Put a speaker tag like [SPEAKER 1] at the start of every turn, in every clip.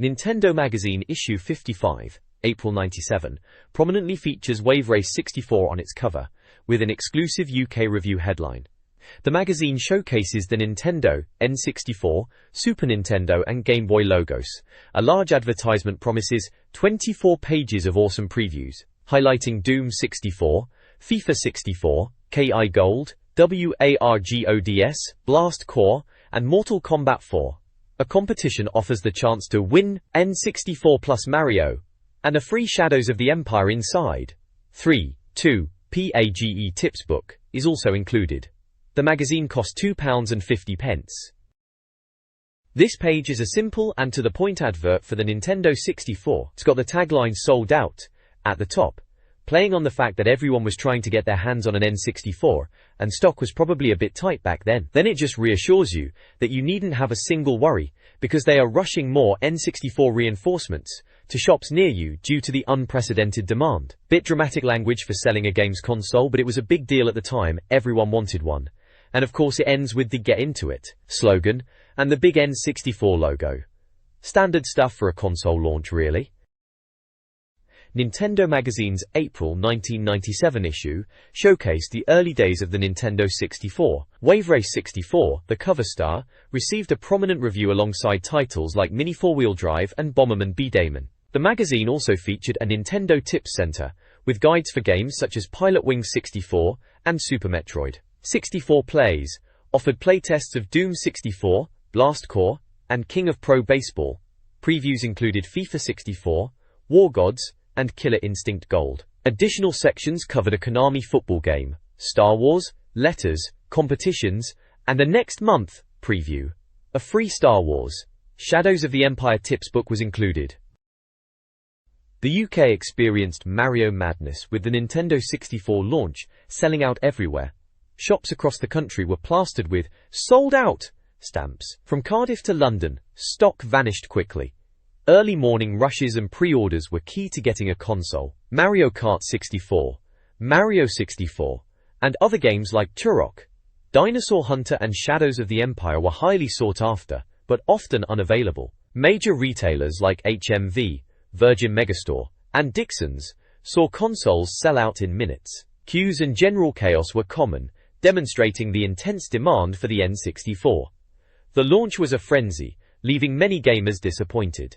[SPEAKER 1] Nintendo Magazine Issue 55, April 97, prominently features Wave Race 64 on its cover, with an exclusive UK review headline. The magazine showcases the Nintendo, N64, Super Nintendo and Game Boy logos. A large advertisement promises 24 pages of awesome previews, highlighting Doom 64, FIFA 64, KI Gold, WARGODS, Blast Corps, and Mortal Kombat 4. A competition offers the chance to win N64 plus Mario, and a free Shadows of the Empire inside. 3.2 PAGE Tips book is also included. The magazine cost £2.50. This page is a simple and to-the-point advert for the Nintendo 64. It's got the tagline "Sold Out" at the top, playing on the fact that everyone was trying to get their hands on an N64, and stock was probably a bit tight back then. Then it just reassures you that you needn't have a single worry, because they are rushing more N64 reinforcements to shops near you due to the unprecedented demand. Bit dramatic language for selling a games console, but it was a big deal at the time. Everyone wanted one. And of course it ends with the "Get Into It" slogan and the big N64 logo. Standard stuff for a console launch, really. Nintendo Magazine's April 1997 issue showcased the early days of the Nintendo 64. Wave Race 64, the cover star, received a prominent review alongside titles like Mini 4-Wheel Drive and Bomberman B-Damon. The magazine also featured a Nintendo Tips Center, with guides for games such as Pilot Wings 64 and Super Metroid. 64 Plays offered playtests of Doom 64, Blast Corps, and King of Pro Baseball. Previews included FIFA 64, War Gods, and Killer Instinct Gold. Additional sections covered a Konami football game, Star Wars, letters, competitions, and a next month preview. A free Star Wars, Shadows of the Empire tips book was included. The UK experienced Mario madness with the Nintendo 64 launch, selling out everywhere. Shops across the country were plastered with "Sold Out" stamps. From Cardiff to London, stock vanished quickly. Early morning rushes and pre-orders were key to getting a console. Mario Kart 64, Mario 64, and other games like Turok, Dinosaur Hunter and Shadows of the Empire were highly sought after, but often unavailable. Major retailers like HMV, Virgin Megastore, and Dixon's saw consoles sell out in minutes. Queues and general chaos were common, demonstrating the intense demand for the N64. The launch was a frenzy, leaving many gamers disappointed.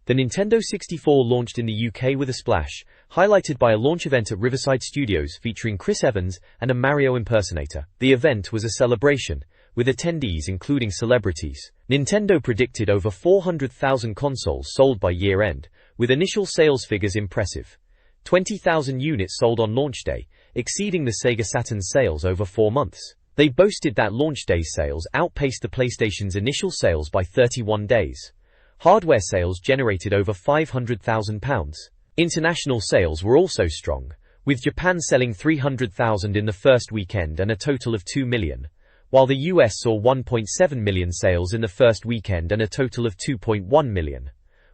[SPEAKER 1] The Nintendo 64 launched in the UK with a splash, highlighted by a launch event at Riverside Studios featuring Chris Evans and a Mario impersonator. The event was a celebration, with attendees including celebrities. Nintendo predicted over 400,000 consoles sold by year-end, with initial sales figures impressive. 20,000 units sold on launch day, exceeding the Sega Saturn's sales over 4 months. They boasted that launch day sales outpaced the PlayStation's initial sales by 31 days. Hardware sales generated over £500,000. International sales were also strong, with Japan selling 300,000 in the first weekend and a total of 2 million, while the US saw 1.7 million sales in the first weekend and a total of 2.1 million,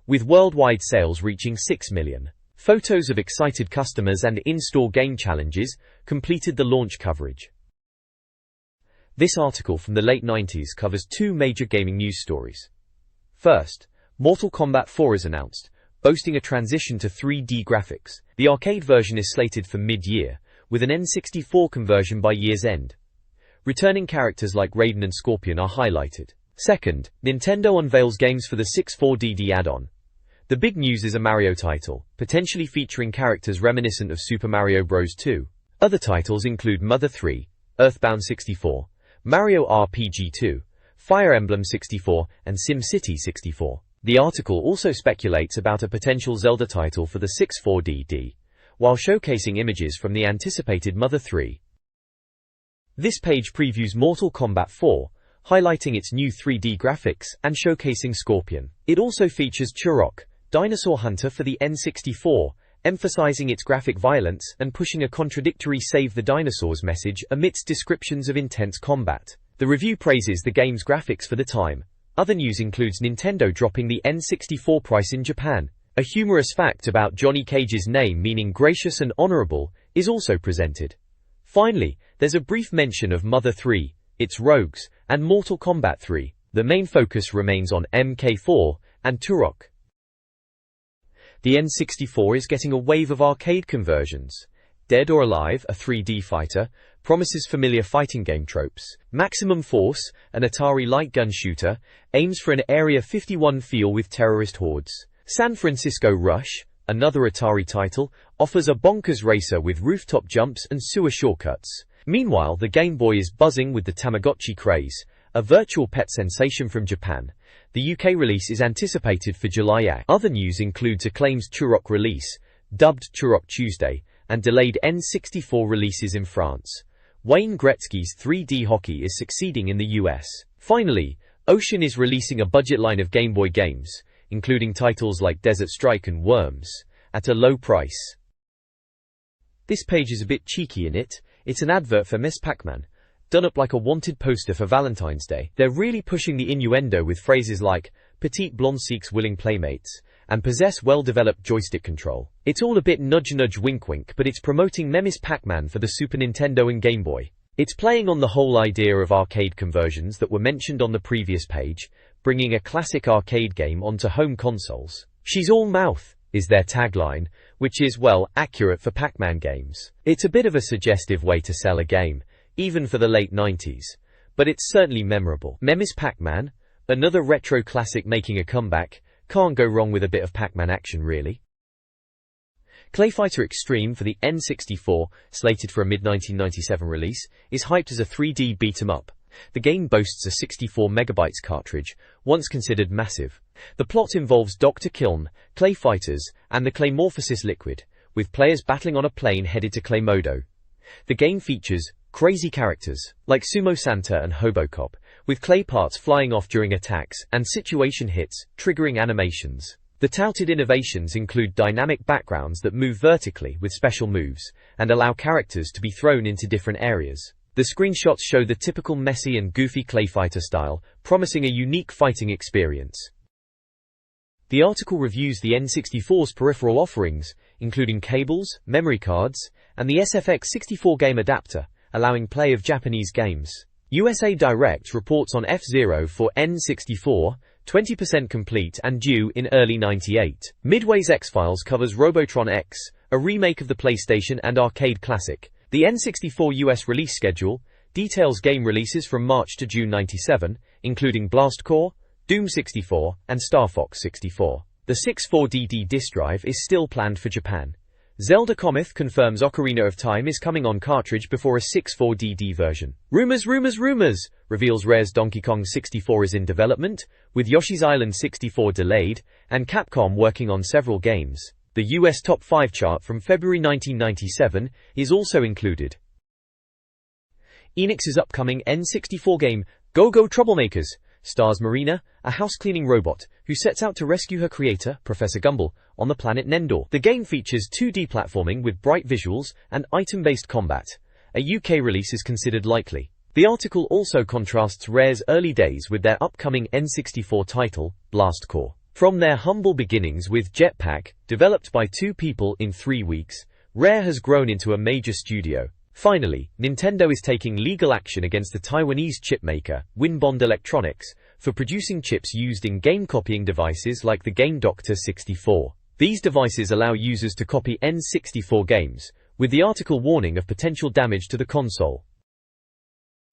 [SPEAKER 1] with worldwide sales reaching 6 million. Photos of excited customers and in-store game challenges completed the launch coverage. This article from the late 90s covers 2 major gaming news stories. First, Mortal Kombat 4 is announced, boasting a transition to 3D graphics. The arcade version is slated for mid-year, with an N64 conversion by year's end. Returning characters like Raiden and Scorpion are highlighted. Second, Nintendo unveils games for the 64DD add-on. The big news is a Mario title, potentially featuring characters reminiscent of Super Mario Bros. 2. Other titles include Mother 3, Earthbound 64, Mario RPG 2, Fire Emblem 64, and SimCity 64. The article also speculates about a potential Zelda title for the 64DD, while showcasing images from the anticipated Mother 3. This page previews Mortal Kombat 4, highlighting its new 3D graphics and showcasing Scorpion. It also features Turok, Dinosaur Hunter for the N64, emphasizing its graphic violence and pushing a contradictory "Save the Dinosaurs" message amidst descriptions of intense combat. The review praises the game's graphics for the time. Other news includes Nintendo dropping the N64 price in Japan. A humorous fact about Johnny Cage's name meaning gracious and honorable is also presented. Finally, there's a brief mention of Mother 3, its rogues, and Mortal Kombat 3. The main focus remains on MK4 and Turok. The N64 is getting a wave of arcade conversions. Dead or Alive, a 3D fighter, promises familiar fighting game tropes. Maximum Force, an Atari light gun shooter, aims for an Area 51 feel with terrorist hordes. San Francisco Rush, another Atari title, offers a bonkers racer with rooftop jumps and sewer shortcuts. Meanwhile, the Game Boy is buzzing with the Tamagotchi craze, a virtual pet sensation from Japan. The UK release is anticipated for July. Other news includes Acclaim's Turok release, dubbed Turok Tuesday, and delayed N64 releases in France. Wayne Gretzky's 3D hockey is succeeding in the US. Finally, Ocean is releasing a budget line of Game Boy games, including titles like Desert Strike and Worms, at a low price. This page is a bit cheeky in it. It's an advert for Miss Pac-Man, done up like a wanted poster for Valentine's Day. They're really pushing the innuendo with phrases like, petite blonde seeks willing playmates, and possess well-developed joystick control. It's all a bit nudge-nudge wink-wink, but it's promoting Miss Pac-Man for the Super Nintendo and Game Boy. It's playing on the whole idea of arcade conversions that were mentioned on the previous page, bringing a classic arcade game onto home consoles. She's all mouth, is their tagline, which is, well, accurate for Pac-Man games. It's a bit of a suggestive way to sell a game, even for the late 90s. But it's certainly memorable. Miss Pac-Man, another retro classic making a comeback. Can't go wrong with a bit of Pac-Man action, really. Clay Fighter Extreme for the N64, slated for a mid-1997 release, is hyped as a 3D beat-em-up. The game boasts a 64 MB cartridge, once considered massive. The plot involves Dr. Kiln, clay fighters, and the Claymorphosis liquid, with players battling on a plane headed to Claymodo. The game features crazy characters, like Sumo Santa and Hobocop, with clay parts flying off during attacks, and situation hits, triggering animations. The touted innovations include dynamic backgrounds that move vertically with special moves, and allow characters to be thrown into different areas. The screenshots show the typical messy and goofy clay fighter style, promising a unique fighting experience. The article reviews the N64's peripheral offerings, including cables, memory cards, and the SFX64 game adapter, allowing play of Japanese games. USA Direct reports on F-Zero for N64, 20% complete and due in early '98. Midway's X-Files covers Robotron X, a remake of the PlayStation and arcade classic. The N64 US release schedule details game releases from March to June '97, including Blast Corps, Doom 64, and Star Fox 64. The 64DD disk drive is still planned for Japan. Zelda Cometh confirms Ocarina of Time is coming on cartridge before a 64DD version. Rumors reveals Rare's Donkey Kong 64 is in development, with Yoshi's Island 64 delayed, and Capcom working on several games. The US Top 5 chart from February 1997 is also included. Enix's upcoming N64 game, Go Go Troublemakers, stars Marina, a house-cleaning robot, who sets out to rescue her creator, Professor Gumball, on the planet Nendor. The game features 2D platforming with bright visuals and item-based combat. A UK release is considered likely. The article also contrasts Rare's early days with their upcoming N64 title, Blast Corps. From their humble beginnings with Jetpack, developed by 2 people in 3 weeks, Rare has grown into a major studio. Finally, Nintendo is taking legal action against the Taiwanese chipmaker, Winbond Electronics, for producing chips used in game-copying devices like the Game Doctor 64. These devices allow users to copy N64 games, with the article warning of potential damage to the console.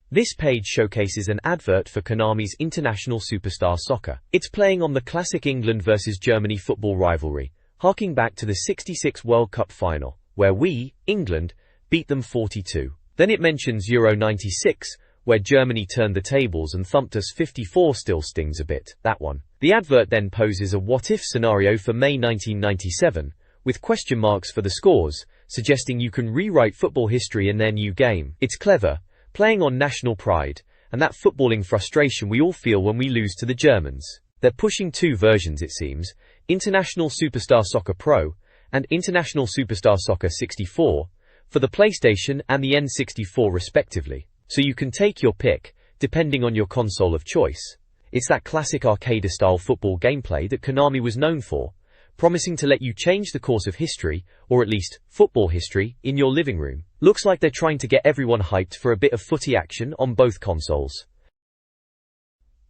[SPEAKER 1] This page showcases an advert for Konami's International Superstar Soccer. It's playing on the classic England vs Germany football rivalry, harking back to the '66 World Cup final, where we, England, beat them 4-2. Then it mentions Euro '96, where Germany turned the tables and thumped us 54. Still stings a bit, that one. The advert then poses a what-if scenario for May 1997, with question marks for the scores, suggesting you can rewrite football history in their new game. It's clever, playing on national pride, and that footballing frustration we all feel when we lose to the Germans. They're pushing 2 versions, it seems, International Superstar Soccer Pro, and International Superstar Soccer 64, for the PlayStation and the N64 respectively. So you can take your pick, depending on your console of choice. It's that classic arcade-style football gameplay that Konami was known for, promising to let you change the course of history, or at least, football history, in your living room. Looks like they're trying to get everyone hyped for a bit of footy action on both consoles.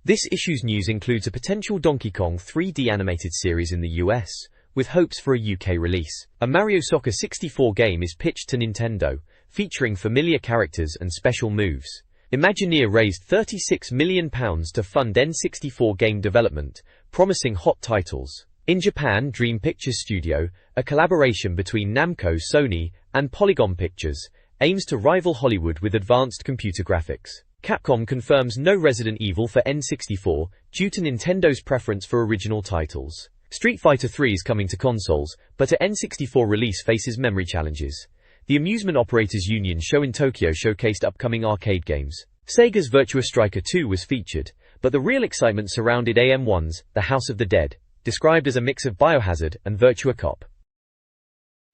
[SPEAKER 1] This issue's news includes a potential Donkey Kong 3D animated series in the US, with hopes for a UK release. A Mario Soccer 64 game is pitched to Nintendo, featuring familiar characters and special moves. Imagineer raised £36 million to fund N64 game development, promising hot titles. In Japan, Dream Pictures Studio, a collaboration between Namco, Sony, and Polygon Pictures, aims to rival Hollywood with advanced computer graphics. Capcom confirms no Resident Evil for N64, due to Nintendo's preference for original titles. Street Fighter III is coming to consoles, but a N64 release faces memory challenges. The Amusement Operators Union show in Tokyo showcased upcoming arcade games. Sega's Virtua Striker 2 was featured, but the real excitement surrounded AM1's The House of the Dead, described as a mix of Biohazard and Virtua Cop.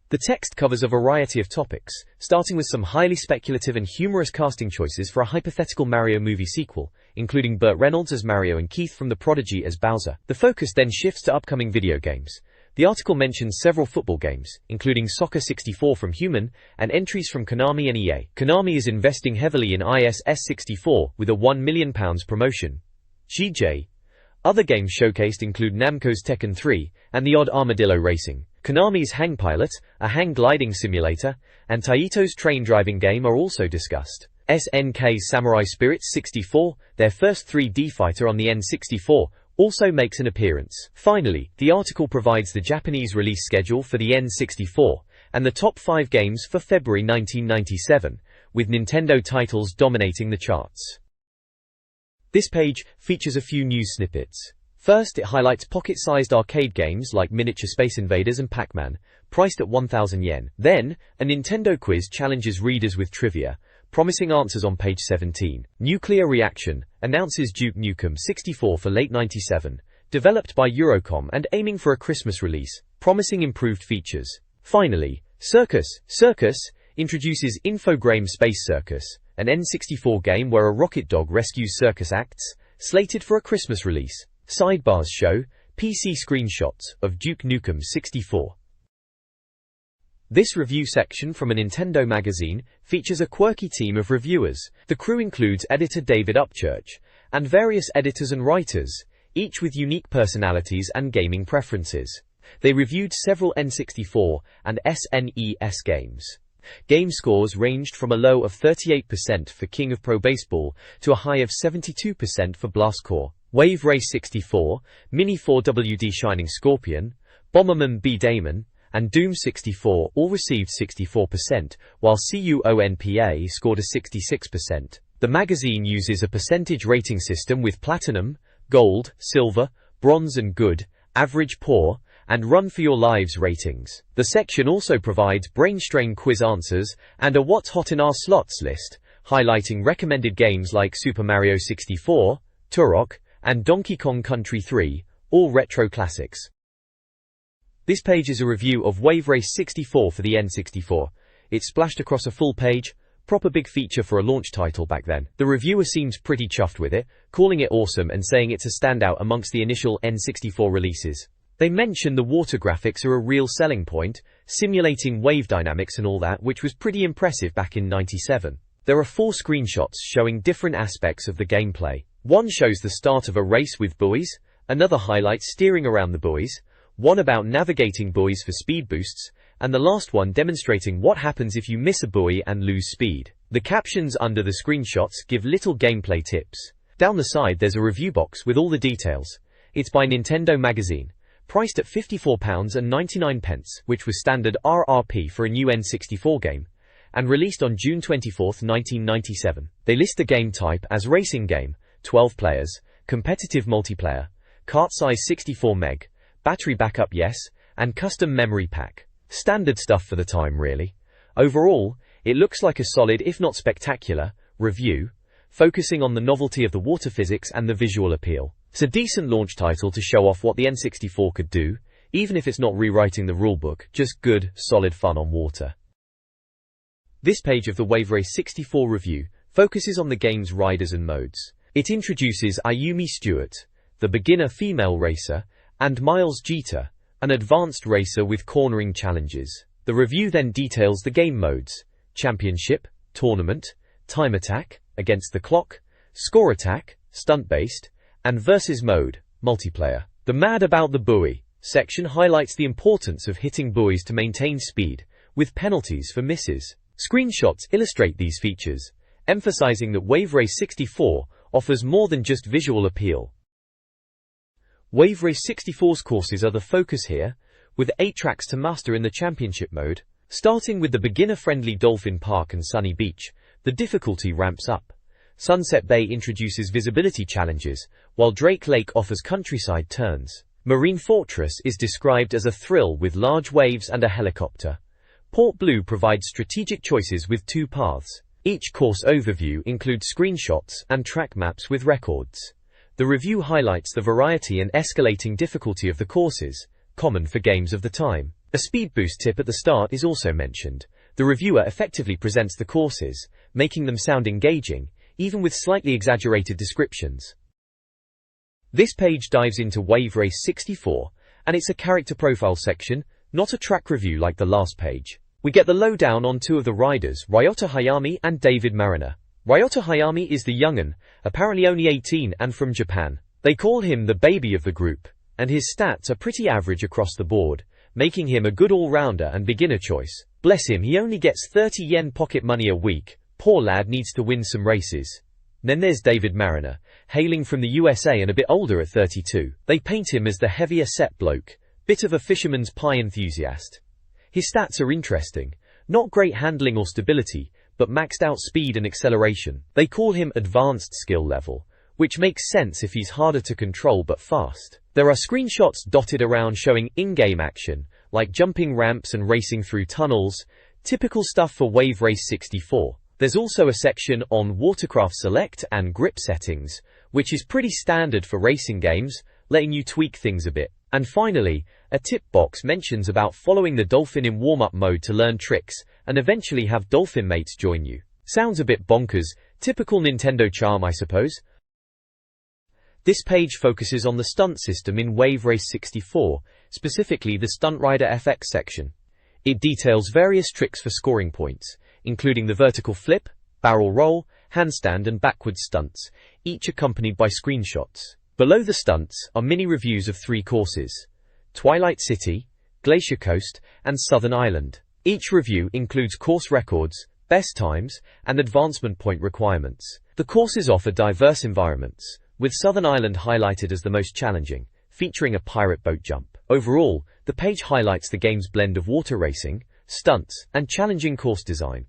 [SPEAKER 1] The text covers a variety of topics, starting with some highly speculative and humorous casting choices for a hypothetical Mario movie sequel, including Burt Reynolds as Mario and Keith from The Prodigy as Bowser. The focus then shifts to upcoming video games. The article mentions several football games, including Soccer 64 from Human, and entries from Konami and EA. Konami is investing heavily in ISS 64, with a £1 million promotion. GJ. Other games showcased include Namco's Tekken 3, and the odd Armadillo Racing. Konami's Hang Pilot, a hang gliding simulator, and Taito's train driving game are also discussed. SNK's Samurai Spirits 64, their first 3D fighter on the N64, also makes an appearance. Finally, the article provides the Japanese release schedule for the N64, and the top 5 games for February 1997, with Nintendo titles dominating the charts. This page features a few news snippets. First, it highlights pocket-sized arcade games like Miniature Space Invaders and Pac-Man, priced at 1,000 yen. Then, a Nintendo quiz challenges readers with trivia, promising answers on page 17. Nuclear Reaction announces Duke Nukem 64 for late 97, developed by Eurocom and aiming for a Christmas release, promising improved features. Finally, Circus introduces Infogrames Space Circus, an N64 game where a rocket dog rescues circus acts, slated for a Christmas release. Sidebars show PC screenshots of Duke Nukem 64. This review section from a Nintendo magazine features a quirky team of reviewers. The crew includes editor David Upchurch, and various editors and writers, each with unique personalities and gaming preferences. They reviewed several N64 and SNES games. Game scores ranged from a low of 38% for King of Pro Baseball to a high of 72% for Blast Corps. Wave Race 64, Mini 4WD Shining Scorpion, Bomberman B. Damon, and Doom 64 all received 64%, while CUONPA scored a 66%. The magazine uses a percentage rating system with Platinum, Gold, Silver, Bronze and Good, Average Poor, and Run for Your Lives ratings. The section also provides brain strain quiz answers and a What's Hot in Our Slots list, highlighting recommended games like Super Mario 64, Turok, and Donkey Kong Country 3, all retro classics. This page is a review of Wave Race 64 for the N64. It's splashed across a full page, proper big feature for a launch title back then. The reviewer seems pretty chuffed with it, calling it awesome and saying it's a standout amongst the initial N64 releases. They mention the water graphics are a real selling point, simulating wave dynamics and all that, which was pretty impressive back in '97. There are 4 screenshots showing different aspects of the gameplay. One shows the start of a race with buoys, another highlights steering around the buoys, one about navigating buoys for speed boosts, and the last one demonstrating what happens if you miss a buoy and lose speed. The captions under the screenshots give little gameplay tips. Down the side there's a review box with all the details. It's by Nintendo Magazine, priced at £54.99, which was standard RRP for a new N64 game, and released on June 24, 1997. They list the game type as racing game, 12 players, competitive multiplayer, cart size 64 meg, battery backup yes, and custom memory pack. Standard stuff for the time really. Overall, it looks like a solid if not spectacular review, focusing on the novelty of the water physics and the visual appeal. It's a decent launch title to show off what the N64 could do, even if it's not rewriting the rulebook, just good, solid fun on water. This page of the Wave Race 64 review focuses on the game's riders and modes. It introduces Ayumi Stewart, the beginner female racer, and Miles Jeter, an advanced racer with cornering challenges. The review then details the game modes: Championship, Tournament, Time Attack, Against the Clock, Score Attack, Stunt-Based, and Versus Mode, multiplayer. The Mad About the Buoy section highlights the importance of hitting buoys to maintain speed, with penalties for misses. Screenshots illustrate these features, emphasizing that Wave Race 64 offers more than just visual appeal. Wave Race 64's courses are the focus here, with 8 tracks to master in the championship mode. Starting with the beginner-friendly Dolphin Park and Sunny Beach, the difficulty ramps up. Sunset Bay introduces visibility challenges, while Drake Lake offers countryside turns. Marine Fortress is described as a thrill with large waves and a helicopter. Port Blue provides strategic choices with 2 paths. Each course overview includes screenshots and track maps with records. The review highlights the variety and escalating difficulty of the courses, common for games of the time. A speed boost tip at the start is also mentioned. The reviewer effectively presents the courses, making them sound engaging, even with slightly exaggerated descriptions. This page dives into Wave Race 64, and it's a character profile section, not a track review like the last page. We get the lowdown on 2 of the riders, Ryota Hayami and David Mariner. Ryota Hayami is the young'un, apparently only 18 and from Japan. They call him the baby of the group, and his stats are pretty average across the board, making him a good all-rounder and beginner choice. Bless him, he only gets 30 yen pocket money a week. Poor lad needs to win some races. Then there's David Mariner, hailing from the USA and a bit older at 32. They paint him as the heavier set bloke, bit of a fisherman's pie enthusiast. His stats are interesting. Not great handling or stability, but maxed out speed and acceleration. They call him advanced skill level, which makes sense if he's harder to control but fast. There are screenshots dotted around showing in-game action, like jumping ramps and racing through tunnels, typical stuff for Wave Race 64. There's also a section on watercraft select and grip settings, which is pretty standard for racing games, letting you tweak things a bit. And finally, a tip box mentions about following the dolphin in warm-up mode to learn tricks, and eventually have dolphin mates join you. Sounds a bit bonkers, typical Nintendo charm I suppose. This page focuses on the stunt system in Wave Race 64, specifically the Stunt Rider FX section. It details various tricks for scoring points, including the vertical flip, barrel roll, handstand and backwards stunts, each accompanied by screenshots. Below the stunts are mini-reviews of 3 courses: Twilight City, Glacier Coast, and Southern Island. Each review includes course records, best times, and advancement point requirements. The courses offer diverse environments, with Southern Island highlighted as the most challenging, featuring a pirate boat jump. Overall, the page highlights the game's blend of water racing, stunts, and challenging course design.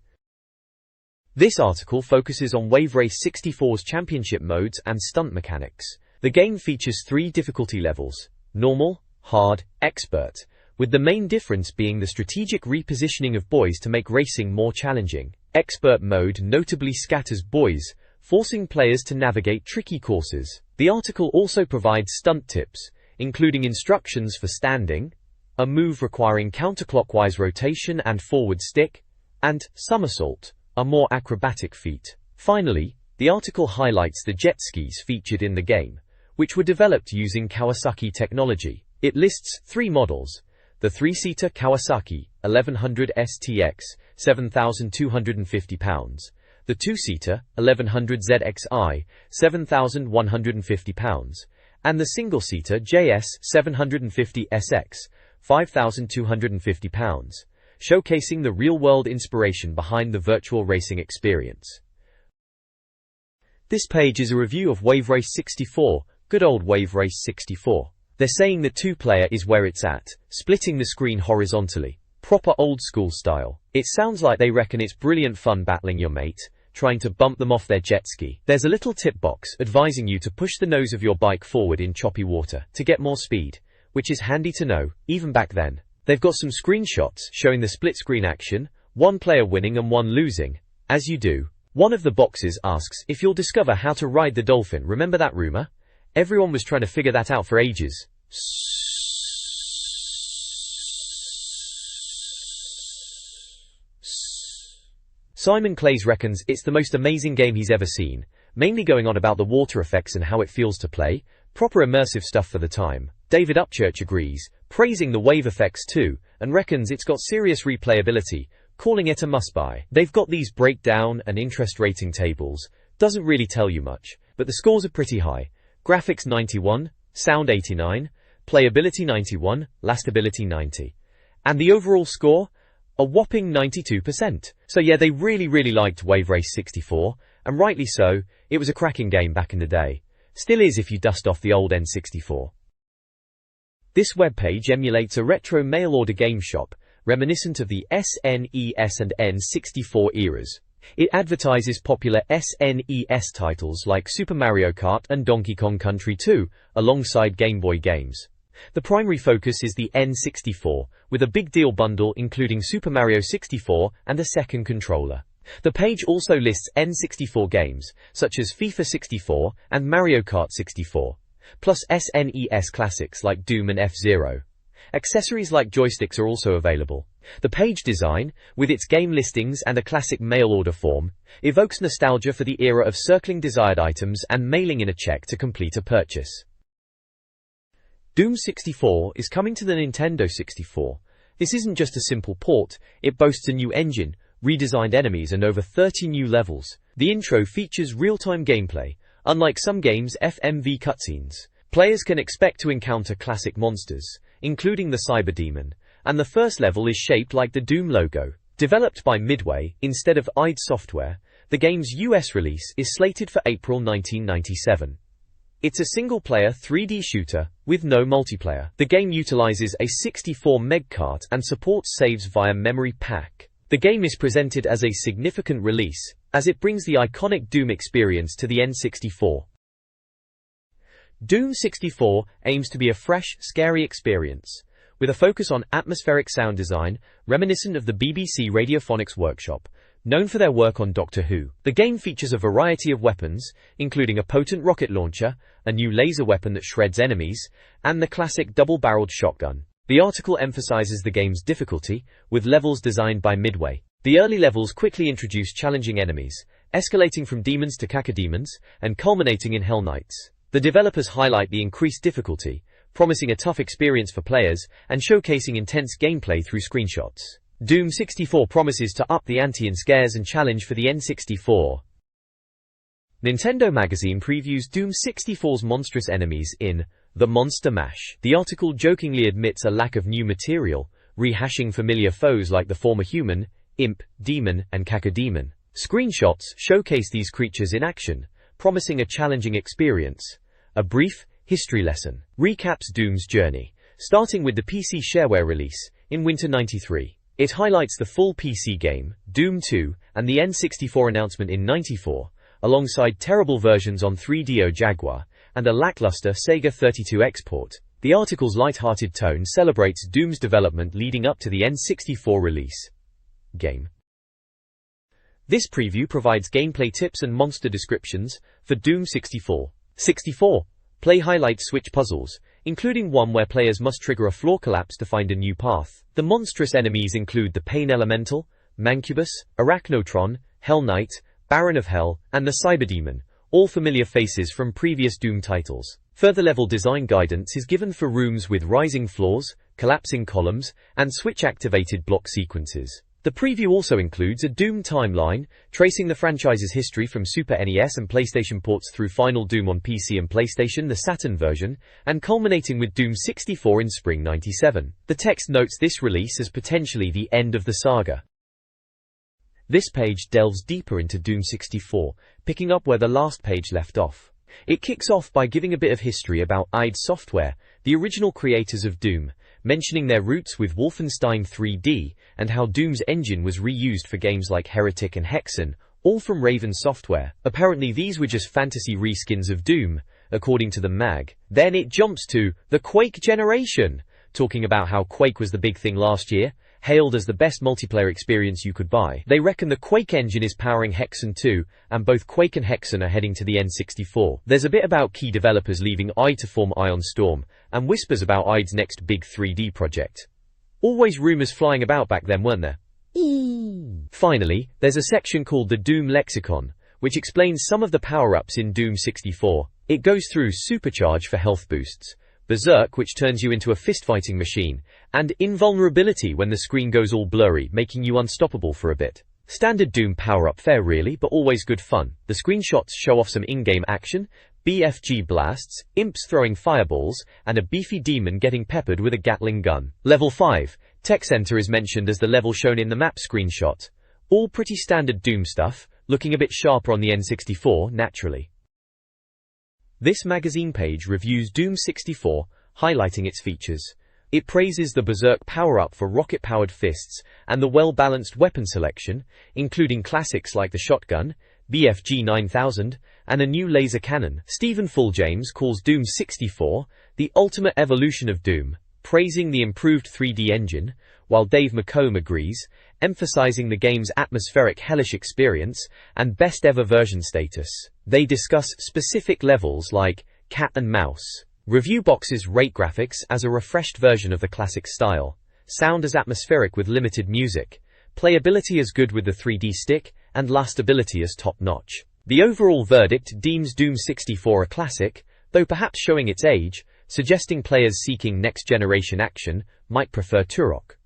[SPEAKER 1] This article focuses on Wave Race 64's championship modes and stunt mechanics. The game features 3 difficulty levels: normal, hard, expert, with the main difference being the strategic repositioning of buoys to make racing more challenging. Expert mode notably scatters buoys, forcing players to navigate tricky courses. The article also provides stunt tips, including instructions for standing, a move requiring counterclockwise rotation and forward stick, and somersault, a more acrobatic feat. Finally, the article highlights the jet skis featured in the game, which were developed using Kawasaki technology. It lists 3 models: the 3-seater Kawasaki 1100 STX, £7,250, the 2-seater 1100 ZXI, £7,150, and the single-seater JS 750 SX, £5,250, showcasing the real-world inspiration behind the virtual racing experience. This page is a review of Wave Race 64, good old Wave Race 64. They're saying that 2-player is where it's at, splitting the screen horizontally. Proper old school style. It sounds like they reckon it's brilliant fun battling your mate, trying to bump them off their jet ski. There's a little tip box advising you to push the nose of your bike forward in choppy water to get more speed, which is handy to know, even back then. They've got some screenshots showing the split screen action, 1 player winning and 1 losing, as you do. One of the boxes asks if you'll discover how to ride the dolphin. Remember that rumor? Everyone was trying to figure that out for ages. Simon Clays reckons it's the most amazing game he's ever seen, mainly going on about the water effects and how it feels to play, proper immersive stuff for the time. David Upchurch agrees, praising the wave effects too, and reckons it's got serious replayability, calling it a must-buy. They've got these breakdown and interest rating tables, doesn't really tell you much, but the scores are pretty high. Graphics 91, Sound 89, Playability 91, Lastability 90. And the overall score? A whopping 92%. So yeah, they really liked Wave Race 64, and rightly so. It was a cracking game back in the day. Still is if you dust off the old N64. This webpage emulates a retro mail-order game shop, reminiscent of the SNES and N64 eras. It advertises popular SNES titles like Super Mario Kart and Donkey Kong Country 2, alongside Game Boy games. The primary focus is the N64, with a big deal bundle including Super Mario 64 and a second controller. The page also lists N64 games, such as FIFA 64 and Mario Kart 64, plus SNES classics like Doom and F-Zero. Accessories like joysticks are also available. The page design, with its game listings and a classic mail-order form, evokes nostalgia for the era of circling desired items and mailing in a check to complete a purchase. Doom 64 is coming to the Nintendo 64. This isn't just a simple port, it boasts a new engine, redesigned enemies and over 30 new levels. The intro features real-time gameplay, unlike some games' FMV cutscenes. Players can expect to encounter classic monsters, including the Cyber Demon, and the first level is shaped like the Doom logo. Developed by Midway, instead of id Software, the game's US release is slated for April 1997. It's a single-player 3D shooter, with no multiplayer. The game utilizes a 64 meg cart and supports saves via memory pack. The game is presented as a significant release, as it brings the iconic Doom experience to the N64. Doom 64 aims to be a fresh, scary experience, with a focus on atmospheric sound design, reminiscent of the BBC Radiophonics Workshop, known for their work on Doctor Who. The game features a variety of weapons, including a potent rocket launcher, a new laser weapon that shreds enemies, and the classic double-barreled shotgun. The article emphasizes the game's difficulty, with levels designed by Midway. The early levels quickly introduce challenging enemies, escalating from demons to cacodemons, and culminating in Hell Knights. The developers highlight the increased difficulty, promising a tough experience for players, and showcasing intense gameplay through screenshots. Doom 64 promises to up the ante in scares and challenge for the N64. Nintendo Magazine previews Doom 64's monstrous enemies in The Monster Mash. The article jokingly admits a lack of new material, rehashing familiar foes like the former human, imp, demon, and cacodemon. Screenshots showcase these creatures in action, promising a challenging experience. A brief history lesson recaps Doom's journey, starting with the PC shareware release in winter '93. It highlights the full PC game, Doom 2, and the N64 announcement in '94, alongside terrible versions on 3DO Jaguar and a lackluster Sega 32X port. The article's light-hearted tone celebrates Doom's development leading up to the N64 release. Game. This preview provides gameplay tips and monster descriptions for Doom 64. 64. Play highlights switch puzzles, including one where players must trigger a floor collapse to find a new path. The monstrous enemies include the Pain Elemental, Mancubus, Arachnotron, Hell Knight, Baron of Hell, and the Cyber Demon, all familiar faces from previous Doom titles. Further level design guidance is given for rooms with rising floors, collapsing columns, and switch-activated block sequences. The preview also includes a Doom timeline, tracing the franchise's history from Super NES and PlayStation ports through Final Doom on PC and PlayStation, the Saturn version, and culminating with Doom 64 in spring '97. The text notes this release as potentially the end of the saga. This page delves deeper into Doom 64, picking up where the last page left off. It kicks off by giving a bit of history about id Software, the original creators of Doom, mentioning their roots with Wolfenstein 3D, and how Doom's engine was reused for games like Heretic and Hexen, all from Raven Software. Apparently these were just fantasy reskins of Doom, according to the mag. Then it jumps to the Quake generation, talking about how Quake was the big thing last year, hailed as the best multiplayer experience you could buy. They reckon the Quake engine is powering Hexen 2, and both Quake and Hexen are heading to the N64. There's a bit about key developers leaving id to form Ion Storm, and whispers about id's next big 3D project. Always rumors flying about back then, weren't there? Finally, there's a section called the Doom Lexicon, which explains some of the power-ups in Doom 64. It goes through Supercharge for health boosts, Berserk, which turns you into a fist-fighting machine, and Invulnerability when the screen goes all blurry, making you unstoppable for a bit. Standard Doom power-up fare really, but always good fun. The screenshots show off some in-game action, BFG blasts, imps throwing fireballs, and a beefy demon getting peppered with a Gatling gun. Level 5. Tech Center is mentioned as the level shown in the map screenshot. All pretty standard Doom stuff, looking a bit sharper on the N64, naturally. This magazine page reviews Doom 64, highlighting its features. It praises the Berserk power-up for rocket-powered fists and the well-balanced weapon selection, including classics like the shotgun, BFG 9000, and a new laser cannon. Stephen Fulljames calls Doom 64 the ultimate evolution of Doom, praising the improved 3D engine, while Dave McComb agrees, emphasizing the game's atmospheric hellish experience and best-ever version status. They discuss specific levels like cat and mouse. Review boxes rate graphics as a refreshed version of the classic style, sound as atmospheric with limited music, playability as good with the 3D stick, and lastability as top-notch. The overall verdict deems Doom 64 a classic, though perhaps showing its age, suggesting players seeking next-generation action might prefer Turok.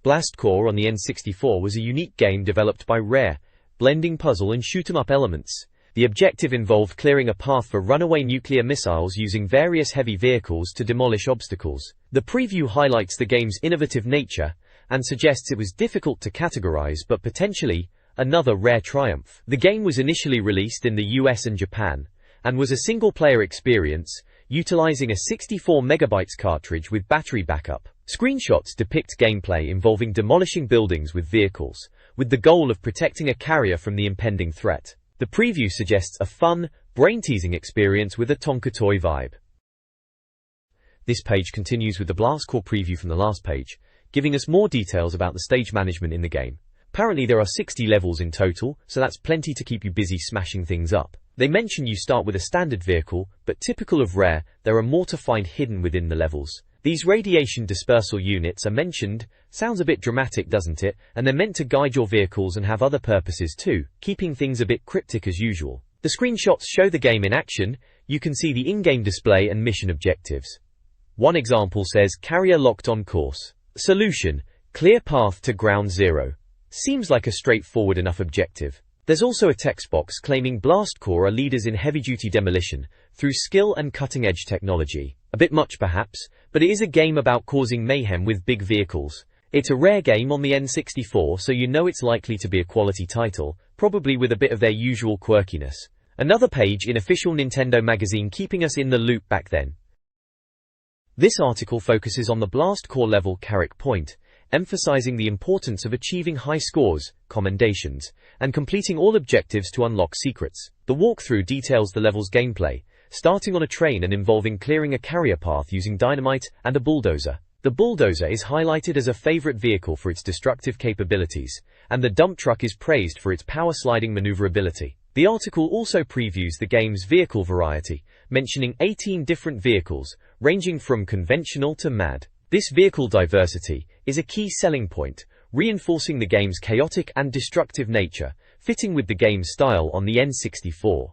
[SPEAKER 1] Blast Corps on the N64 was a unique game developed by Rare, blending puzzle and shoot-'em-up elements. The objective involved clearing a path for runaway nuclear missiles using various heavy vehicles to demolish obstacles. The preview highlights the game's innovative nature and suggests it was difficult to categorize but potentially another Rare triumph. The game was initially released in the US and Japan, and was a single-player experience, utilizing a 64 MB cartridge with battery backup. Screenshots depict gameplay involving demolishing buildings with vehicles, with the goal of protecting a carrier from the impending threat. The preview suggests a fun, brain-teasing experience with a Tonka toy vibe. This page continues with the Blast Corps preview from the last page, giving us more details about the stage management in the game. Apparently there are 60 levels in total, so that's plenty to keep you busy smashing things up. They mention you start with a standard vehicle, but typical of Rare, there are more to find hidden within the levels. These radiation dispersal units are mentioned. Sounds a bit dramatic, doesn't it? And they're meant to guide your vehicles and have other purposes too, keeping things a bit cryptic as usual. The screenshots show the game in action. You can see the in-game display and mission objectives. One example says, carrier locked on course. Solution, clear path to ground zero. Seems like a straightforward enough objective. There's also a text box claiming Blast Corps are leaders in heavy-duty demolition through skill and cutting-edge technology. A bit much perhaps, but it is a game about causing mayhem with big vehicles. It's a Rare game on the N64, so you know it's likely to be a quality title, probably with a bit of their usual quirkiness. Another page in official Nintendo magazine keeping us in the loop back then. This article focuses on the Blast Corps level Carrick Point, emphasizing the importance of achieving high scores, commendations, and completing all objectives to unlock secrets. The walkthrough details the level's gameplay, starting on a train and involving clearing a carrier path using dynamite and a bulldozer. The bulldozer is highlighted as a favorite vehicle for its destructive capabilities, and the dump truck is praised for its power-sliding maneuverability. The article also previews the game's vehicle variety, mentioning 18 different vehicles, ranging from conventional to mad. This vehicle diversity is a key selling point, reinforcing the game's chaotic and destructive nature, fitting with the game's style on the N64.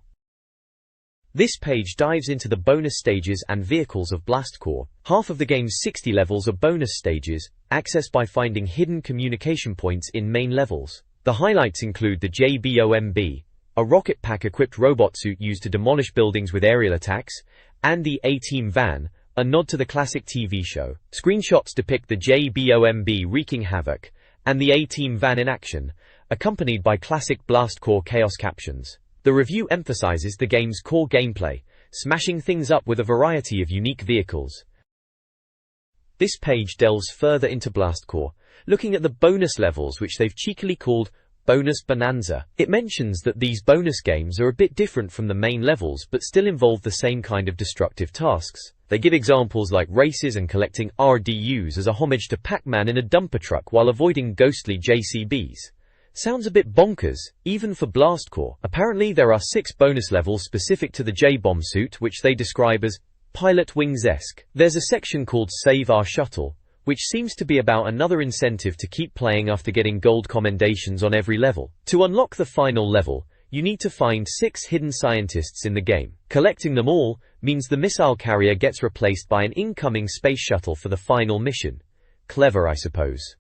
[SPEAKER 1] This page dives into the bonus stages and vehicles of Blast Corps. Half of the game's 60 levels are bonus stages, accessed by finding hidden communication points in main levels. The highlights include the JBOMB, a rocket pack-equipped robot suit used to demolish buildings with aerial attacks, and the A-Team van, a nod to the classic TV show. Screenshots depict the JBOMB wreaking havoc, and the A-Team van in action, accompanied by classic Blast Corps chaos captions. The review emphasizes the game's core gameplay, smashing things up with a variety of unique vehicles. This page delves further into Blast Corps, looking at the bonus levels which they've cheekily called Bonus Bonanza. It mentions that these bonus games are a bit different from the main levels but still involve the same kind of destructive tasks. They give examples like races and collecting RDUs as a homage to Pac-Man in a dumper truck while avoiding ghostly JCBs. Sounds a bit bonkers, even for Blast Corps. Apparently there are 6 bonus levels specific to the J-Bomb suit which they describe as Pilot Wings-esque. There's a section called Save Our Shuttle, which seems to be about another incentive to keep playing after getting gold commendations on every level. To unlock the final level, you need to find 6 hidden scientists in the game. Collecting them all means the missile carrier gets replaced by an incoming space shuttle for the final mission. Clever, I suppose.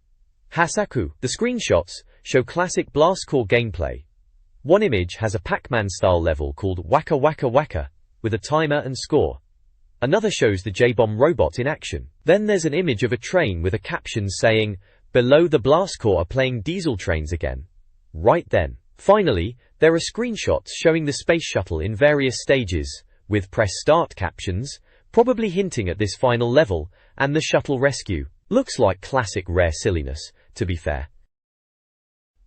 [SPEAKER 1] Hasaku. The screenshots show classic Blast Corps gameplay. One image has a Pac-Man style level called Waka Waka Waka, with a timer and score. Another shows the J-Bomb robot in action. Then there's an image of a train with a caption saying, "Below the blast core are playing diesel trains again." Right then. Finally, there are screenshots showing the space shuttle in various stages, with press start captions, probably hinting at this final level, and the shuttle rescue. Looks like classic Rare silliness, to be fair.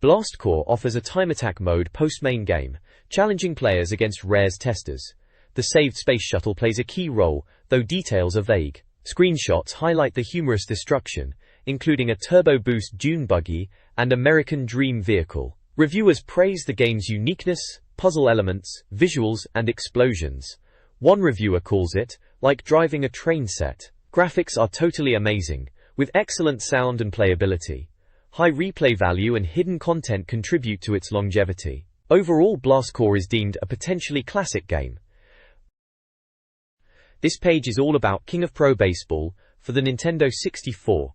[SPEAKER 1] Blast Core offers a time attack mode post-main game, challenging players against Rare's testers. The saved space shuttle plays a key role, though details are vague. Screenshots highlight the humorous destruction, including a turbo boost dune buggy and American Dream vehicle. Reviewers praise the game's uniqueness, puzzle elements, visuals, and explosions. One reviewer calls it like driving a train set. Graphics are totally amazing, with excellent sound and playability. High replay value and hidden content contribute to its longevity. Overall, Blast Core is deemed a potentially classic game. This page is all about King of Pro Baseball for the Nintendo 64.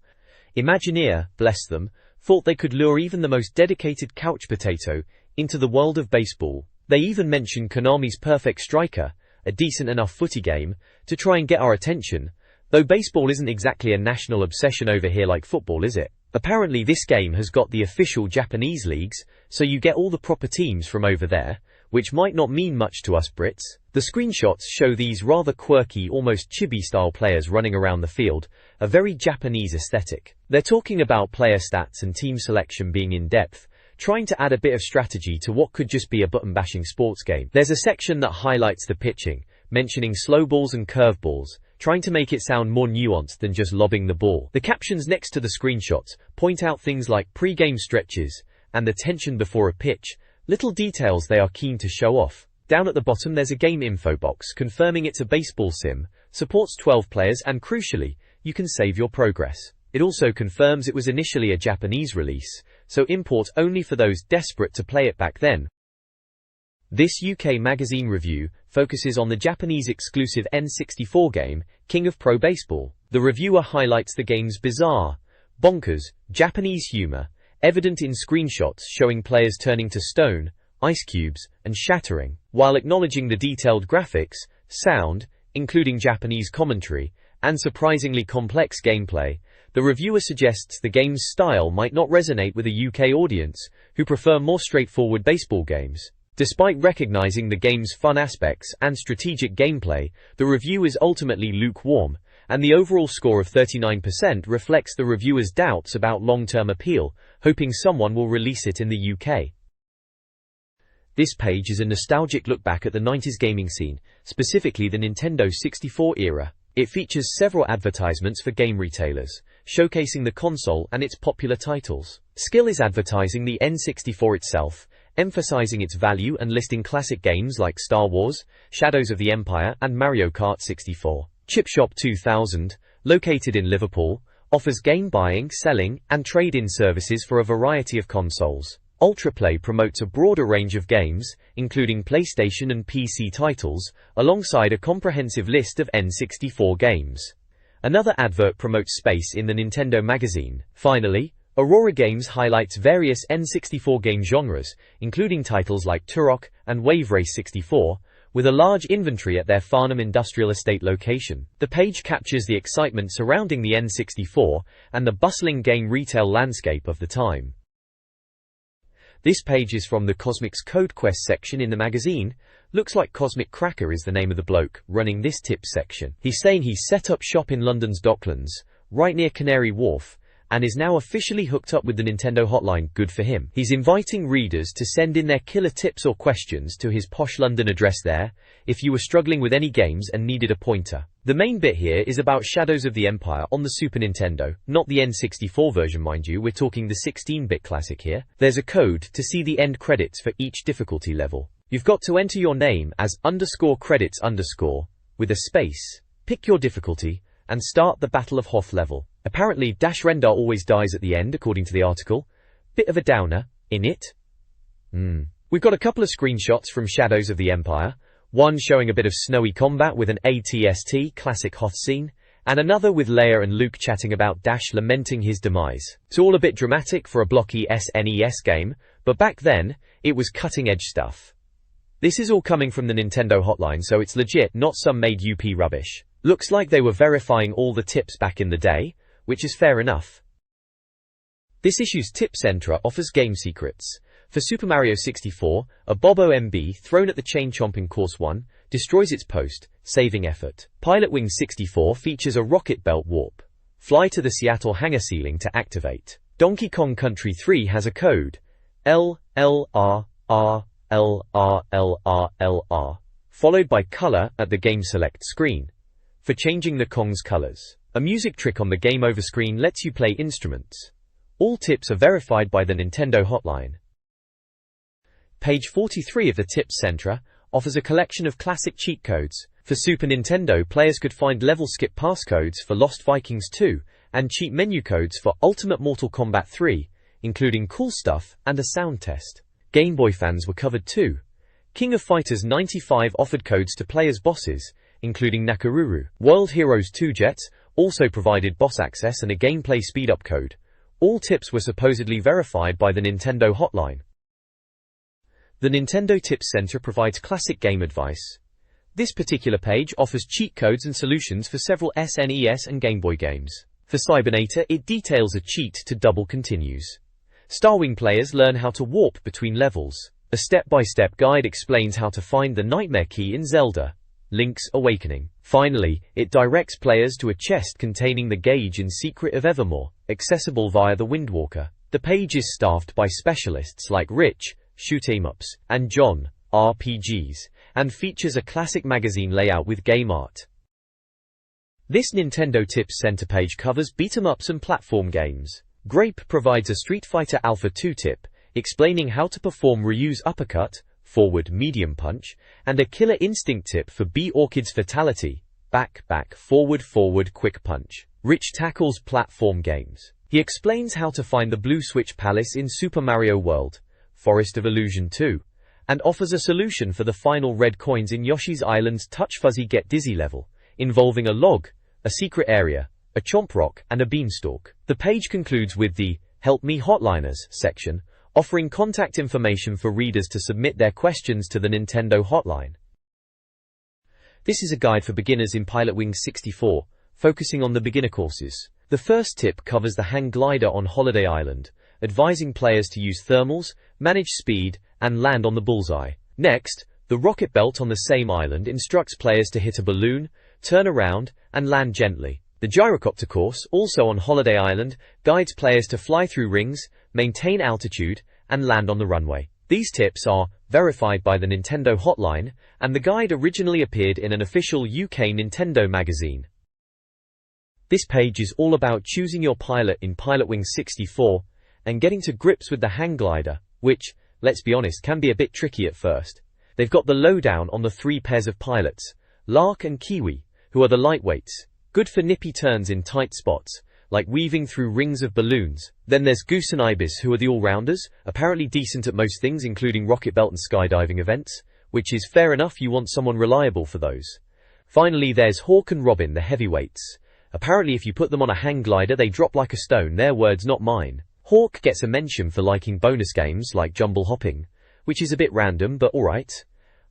[SPEAKER 1] Imagineer, bless them, thought they could lure even the most dedicated couch potato into the world of baseball. They even mentioned Konami's Perfect Striker, a decent enough footy game, to try and get our attention, though baseball isn't exactly a national obsession over here like football, is it? Apparently this game has got the official Japanese leagues, so you get all the proper teams from over there, which might not mean much to us Brits. The screenshots show these rather quirky, almost chibi-style players running around the field, a very Japanese aesthetic. They're talking about player stats and team selection being in-depth, trying to add a bit of strategy to what could just be a button-bashing sports game. There's a section that highlights the pitching, mentioning slow balls and curveballs, trying to make it sound more nuanced than just lobbing the ball. The captions next to the screenshots point out things like pre-game stretches and the tension before a pitch, little details they are keen to show off. Down at the bottom there's a game info box confirming it's a baseball sim, supports 12 players, and crucially, you can save your progress. It also confirms it was initially a Japanese release, so import only for those desperate to play it back then. This UK magazine review focuses on the Japanese exclusive N64 game, King of Pro Baseball. The reviewer highlights the game's bizarre, bonkers, Japanese humor, evident in screenshots showing players turning to stone, ice cubes, and shattering, while acknowledging the detailed graphics, sound, including Japanese commentary, and surprisingly complex gameplay. The reviewer suggests the game's style might not resonate with a UK audience, who prefer more straightforward baseball games. Despite recognizing the game's fun aspects and strategic gameplay, the review is ultimately lukewarm, and the overall score of 39% reflects the reviewer's doubts about long-term appeal, hoping someone will release it in the UK. This page is a nostalgic look back at the 90s gaming scene, specifically the Nintendo 64 era. It features several advertisements for game retailers, showcasing the console and its popular titles. Skill is advertising the N64 itself, emphasizing its value and listing classic games like Star Wars, Shadows of the Empire, and Mario Kart 64. Chipshop 2000, located in Liverpool, offers game buying, selling, and trade-in services for a variety of consoles. Ultraplay promotes a broader range of games, including PlayStation and PC titles, alongside a comprehensive list of N64 games. Another advert promotes space in the Nintendo magazine. Finally, Aurora Games highlights various N64 game genres, including titles like Turok and Wave Race 64, with a large inventory at their Farnham Industrial Estate location. The page captures the excitement surrounding the N64 and the bustling game retail landscape of the time. This page is from the Cosmic's Code Quest section in the magazine. Looks like Cosmic Cracker is the name of the bloke running this tips section. He's saying he's set up shop in London's Docklands, right near Canary Wharf, and is now officially hooked up with the Nintendo hotline. Good for him. He's inviting readers to send in their killer tips or questions to his posh London address there, if you were struggling with any games and needed a pointer. The main bit here is about Shadows of the Empire on the Super Nintendo, not the N64 version mind you, we're talking the 16-bit classic here. There's a code to see the end credits for each difficulty level. You've got to enter your name as _credits_ with a space, pick your difficulty, and start the Battle of Hoth level. Apparently, Dash Rendar always dies at the end, according to the article. Bit of a downer, innit? We've got a couple of screenshots from Shadows of the Empire, one showing a bit of snowy combat with an ATST classic Hoth scene, And another with Leia and Luke chatting about Dash lamenting his demise. It's all a bit dramatic for a blocky SNES game, but back then, it was cutting-edge stuff. This is all coming from the Nintendo hotline, so it's legit, not some made UP rubbish. Looks like they were verifying all the tips back in the day, which is fair enough. This issue's Tip Centra offers game secrets. For Super Mario 64, a Bobo MB thrown at the chain chomp in Course 1 destroys its post, saving effort. Pilot Wing 64 features a rocket belt warp. Fly to the Seattle hangar ceiling to activate. Donkey Kong Country 3 has a code. LLRRLRLRLR, followed by color at the game select screen, for changing the Kong's colors. A music trick on the game over screen lets you play instruments. All tips are verified by the Nintendo hotline. Page 43 of the Tips Centra offers a collection of classic cheat codes. For Super Nintendo, players could find level skip passcodes for Lost Vikings 2 and cheat menu codes for Ultimate Mortal Kombat 3, including cool stuff and a sound test. Game Boy fans were covered too. King of Fighters 95 offered codes to play as bosses, including Nakaruru. World Heroes 2 Jets also provided boss access and a gameplay speed-up code. All tips were supposedly verified by the Nintendo hotline. The Nintendo Tips Center provides classic game advice. This particular page offers cheat codes and solutions for several SNES and Game Boy games. For Cybernator, it details a cheat to double continues. Starwing players learn how to warp between levels. A step-by-step guide explains how to find the Nightmare Key in Zelda: Link's Awakening. Finally, it directs players to a chest containing the gauge in Secret of Evermore, accessible via the Windwalker. The page is staffed by specialists like Rich, Shoot-em-ups, and John, RPGs, and features a classic magazine layout with game art. This Nintendo Tips Center page covers beat-em-ups and platform games. Grape provides a Street Fighter Alpha 2 tip, explaining how to perform Ryu's uppercut, forward medium punch, and a Killer Instinct tip for B Orchid's fatality, back forward quick punch. Rich tackles platform games. He explains how to find the Blue Switch Palace in Super Mario World, Forest of Illusion 2, and offers a solution for the final red coins in Yoshi's Island's Touch Fuzzy Get Dizzy level, involving a log, a secret area, a chomp rock, and a beanstalk. The page concludes with the Help Me Hotliners section, offering contact information for readers to submit their questions to the Nintendo hotline. This is a guide for beginners in Pilot Wing 64, focusing on the beginner courses. The first tip covers the hang glider on Holiday Island, advising players to use thermals, manage speed, and land on the bullseye. Next, the rocket belt on the same island instructs players to hit a balloon, turn around, and land gently. The gyrocopter course, also on Holiday Island, guides players to fly through rings, maintain altitude, and land on the runway. These tips are verified by the Nintendo hotline, and the guide originally appeared in an official UK Nintendo magazine. This page is all about choosing your pilot in Pilot Wing 64, and getting to grips with the hang glider, which, let's be honest, can be a bit tricky at first. They've got the lowdown on the 3 pairs of pilots, Lark and Kiwi, who are the lightweights, good for nippy turns in tight spots, like weaving through rings of balloons. Then there's Goose and Ibis, who are the all-rounders, apparently decent at most things including rocket belt and skydiving events, which is fair enough, you want someone reliable for those. Finally there's Hawk and Robin, the heavyweights. Apparently if you put them on a hang glider they drop like a stone, their words not mine. Hawk gets a mention for liking bonus games like jumble hopping, which is a bit random but alright.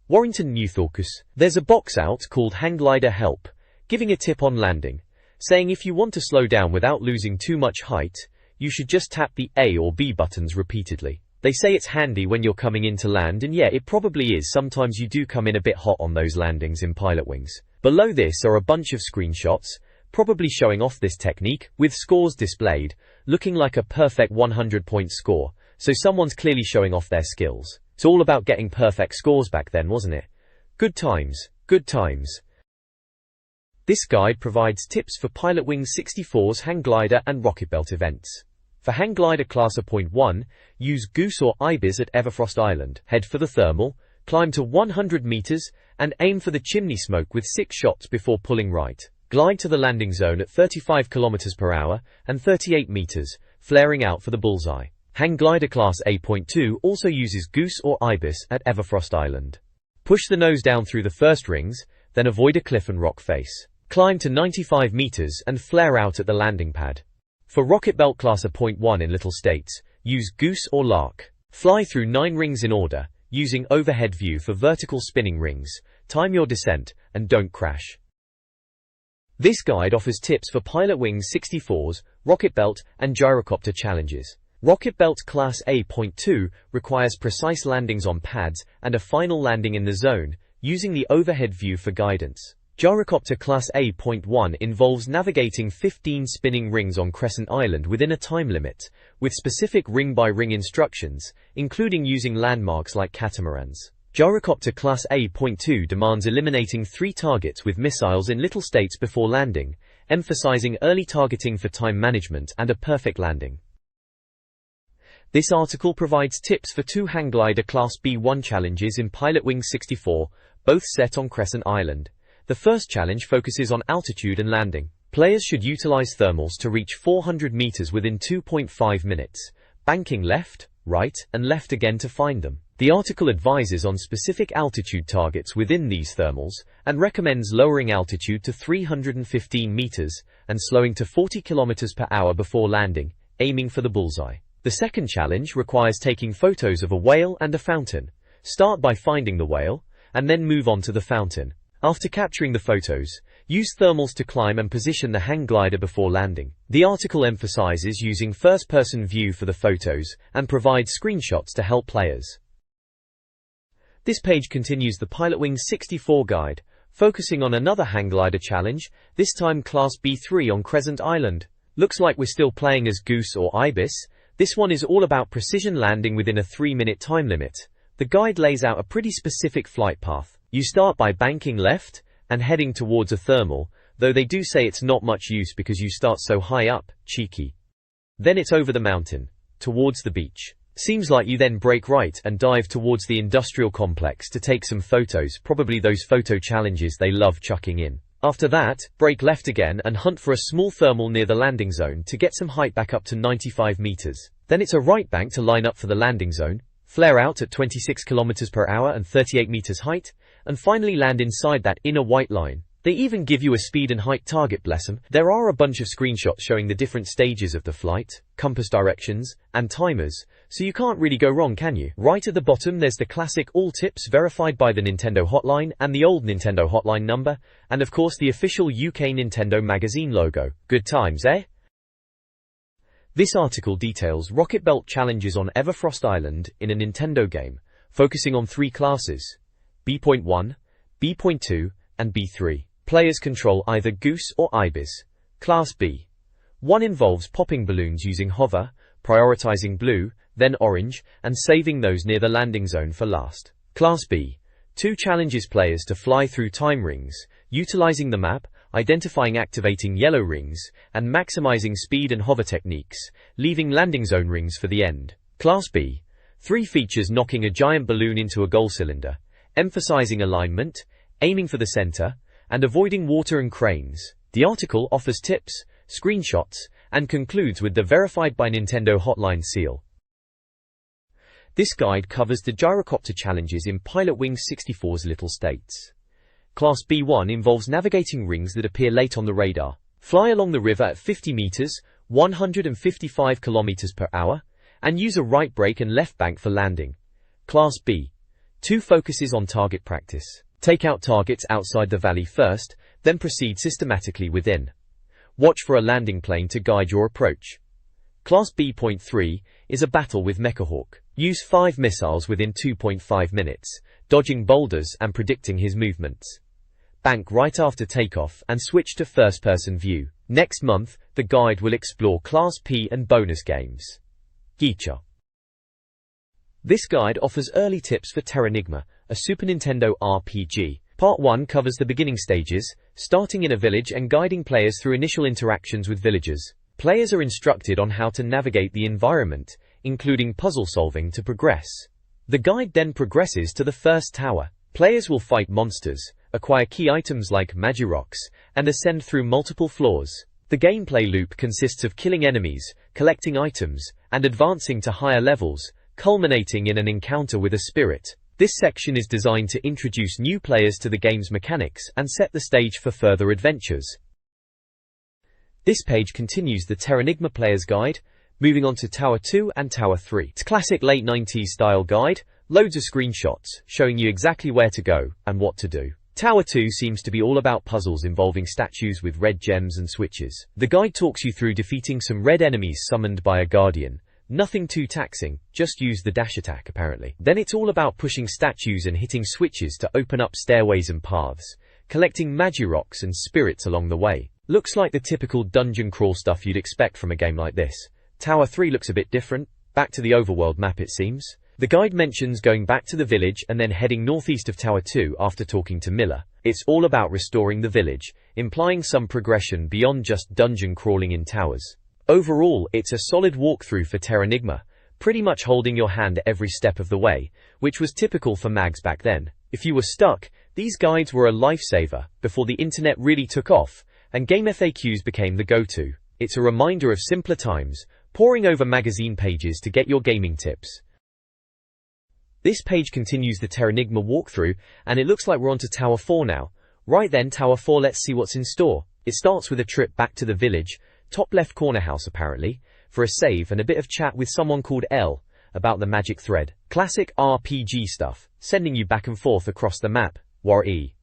[SPEAKER 1] Warrington Newthorkus. There's a box out called Hang Glider Help, giving a tip on landing, saying if you want to slow down without losing too much height, you should just tap the A or B buttons repeatedly. They say it's handy when you're coming in to land, and yeah, it probably is. Sometimes you do come in a bit hot on those landings in Pilot Wings. Below this are a bunch of screenshots, probably showing off this technique, with scores displayed, looking like a perfect 100-point score, so someone's clearly showing off their skills. It's all about getting perfect scores back then, wasn't it? Good times, good times. This guide provides tips for Pilot Wing 64's hang glider and rocket belt events. For hang glider class of point 1, use Goose or Ibis at Everfrost Island. Head for the thermal, climb to 100 meters, and aim for the chimney smoke with 6 shots before pulling right. Glide to the landing zone at 35 km per hour and 38 meters, flaring out for the bullseye. Hang glider class A.2 also uses Goose or Ibis at Everfrost Island. Push the nose down through the first rings, then avoid a cliff and rock face. Climb to 95 meters and flare out at the landing pad. For Rocket Belt Classer Point 1 in little states, use Goose or Lark. Fly through 9 rings in order, using overhead view for vertical spinning rings. Time your descent, and don't crash. This guide offers tips for Pilot Wing 64's, Rocket Belt, and Gyrocopter challenges. Rocket Belt Class A.2 requires precise landings on pads and a final landing in the zone, using the overhead view for guidance. Gyrocopter Class A.1 involves navigating 15 spinning rings on Crescent Island within a time limit, with specific ring-by-ring instructions, including using landmarks like catamarans. Gyrocopter Class A.2 demands eliminating 3 targets with missiles in little states before landing, emphasizing early targeting for time management and a perfect landing. This article provides tips for 2 hang glider Class B1 challenges in Pilot Wing 64, both set on Crescent Island. The first challenge focuses on altitude and landing. Players should utilize thermals to reach 400 meters within 2.5 minutes, banking left, right, and left again to find them. The article advises on specific altitude targets within these thermals, and recommends lowering altitude to 315 meters, and slowing to 40 kilometers per hour before landing, aiming for the bullseye. The second challenge requires taking photos of a whale and a fountain. Start by finding the whale, and then move on to the fountain. After capturing the photos, use thermals to climb and position the hang glider before landing. The article emphasizes using first-person view for the photos, and provides screenshots to help players. This page continues the Pilot Wing 64 guide, focusing on another hang glider challenge, this time Class B3 on Crescent Island. Looks like we're still playing as Goose or Ibis. This one is all about precision landing within a 3-minute time limit. The guide lays out a pretty specific flight path. You start by banking left and heading towards a thermal, though they do say it's not much use because you start so high up, cheeky. Then it's over the mountain, towards the beach. Seems like you then break right and dive towards the industrial complex to take some photos, probably those photo challenges they love chucking in. After that, break left again and hunt for a small thermal near the landing zone to get some height back up to 95 meters. Then it's a right bank to line up for the landing zone, flare out at 26 kilometers per hour and 38 meters height, and finally land inside that inner white line. They even give you a speed and height target, bless 'em. There are a bunch of screenshots showing the different stages of the flight, compass directions, and timers, so you can't really go wrong, can you? Right at the bottom there's the classic all tips verified by the Nintendo hotline and the old Nintendo hotline number, and of course the official UK Nintendo magazine logo. Good times, eh? This article details Rocket Belt challenges on Everfrost Island in a Nintendo game, focusing on 3 classes: B.1, B.2, and B3. Players control either Goose or Ibis. Class B. 1 involves popping balloons using hover, prioritizing blue, then orange, and saving those near the landing zone for last. Class B. 2 challenges players to fly through time rings, utilizing the map, identifying activating yellow rings, and maximizing speed and hover techniques, leaving landing zone rings for the end. Class B. 3 features knocking a giant balloon into a goal cylinder, emphasizing alignment, aiming for the center, and avoiding water and cranes. The article offers tips, screenshots, and concludes with the verified by Nintendo hotline seal. This guide covers the gyrocopter challenges in Pilot Wing 64's little states. Class B1 involves navigating rings that appear late on the radar. Fly along the river at 50 meters, 155 kilometers per hour, and use a right brake and left bank for landing. Class B. 2 focuses on target practice. Take out targets outside the valley first, then proceed systematically within. Watch for a landing plane to guide your approach. Class B.3 is a battle with Mechahawk. Use 5 missiles within 2.5 minutes, dodging boulders and predicting his movements. Bank right after takeoff and switch to first-person view. Next month, the guide will explore Class P and bonus games. Geecha. This guide offers early tips for Terranigma, a Super Nintendo RPG. Part 1 covers the beginning stages, starting in a village and guiding players through initial interactions with villagers. Players are instructed on how to navigate the environment, including puzzle solving to progress. The guide then progresses to the first tower. Players will fight monsters, acquire key items like Magirocks, and ascend through multiple floors. The gameplay loop consists of killing enemies, collecting items, and advancing to higher levels, culminating in an encounter with a spirit. This section is designed to introduce new players to the game's mechanics and set the stage for further adventures. This page continues the Terranigma Player's Guide, moving on to Tower 2 and Tower 3. It's a classic late 90s style guide, loads of screenshots, showing you exactly where to go and what to do. Tower 2 seems to be all about puzzles involving statues with red gems and switches. The guide talks you through defeating some red enemies summoned by a guardian. Nothing too taxing, just use the dash attack apparently. Then it's all about pushing statues and hitting switches to open up stairways and paths, collecting Magirocks and spirits along the way. Looks like the typical dungeon crawl stuff you'd expect from a game like this. Tower 3 looks a bit different, back to the overworld map it seems. The guide mentions going back to the village and then heading northeast of Tower 2 after talking to Miller. It's all about restoring the village, implying some progression beyond just dungeon crawling in towers. Overall, it's a solid walkthrough for Terranigma, pretty much holding your hand every step of the way, which was typical for mags back then. If you were stuck, these guides were a lifesaver before the internet really took off, and game FAQs became the go-to. It's a reminder of simpler times, poring over magazine pages to get your gaming tips. This page continues the Terranigma walkthrough, and it looks like we're on to Tower 4 now. Right then, Tower 4, let's see what's in store. It starts with a trip back to the village, top left corner house apparently, for a save and a bit of chat with someone called L about the magic thread. Classic RPG stuff, sending you back and forth across the map. War E.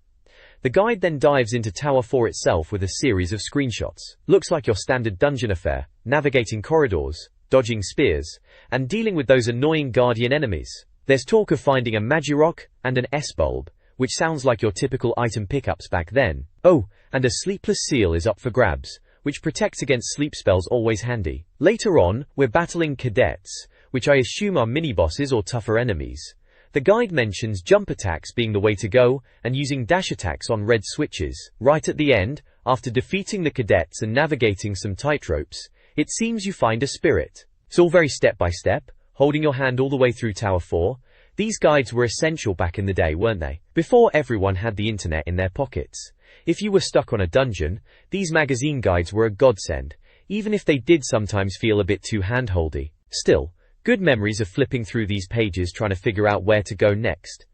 [SPEAKER 1] The guide then dives into Tower 4 itself with a series of screenshots. Looks like your standard dungeon affair, navigating corridors, dodging spears, and dealing with those annoying guardian enemies. There's talk of finding a Magirock and an S-bulb, which sounds like your typical item pickups back then. Oh, and a sleepless seal is up for grabs, which protects against sleep spells, always handy. Later on, we're battling cadets, which I assume are mini-bosses or tougher enemies. The guide mentions jump attacks being the way to go, and using dash attacks on red switches. Right at the end, after defeating the cadets and navigating some tightropes, it seems you find a spirit. It's all very step by step, holding your hand all the way through Tower 4. These guides were essential back in the day, weren't they? Before everyone had the internet in their pockets. If you were stuck on a dungeon, these magazine guides were a godsend, even if they did sometimes feel a bit too hand-holdy. Still, good memories of flipping through these pages trying to figure out where to go next.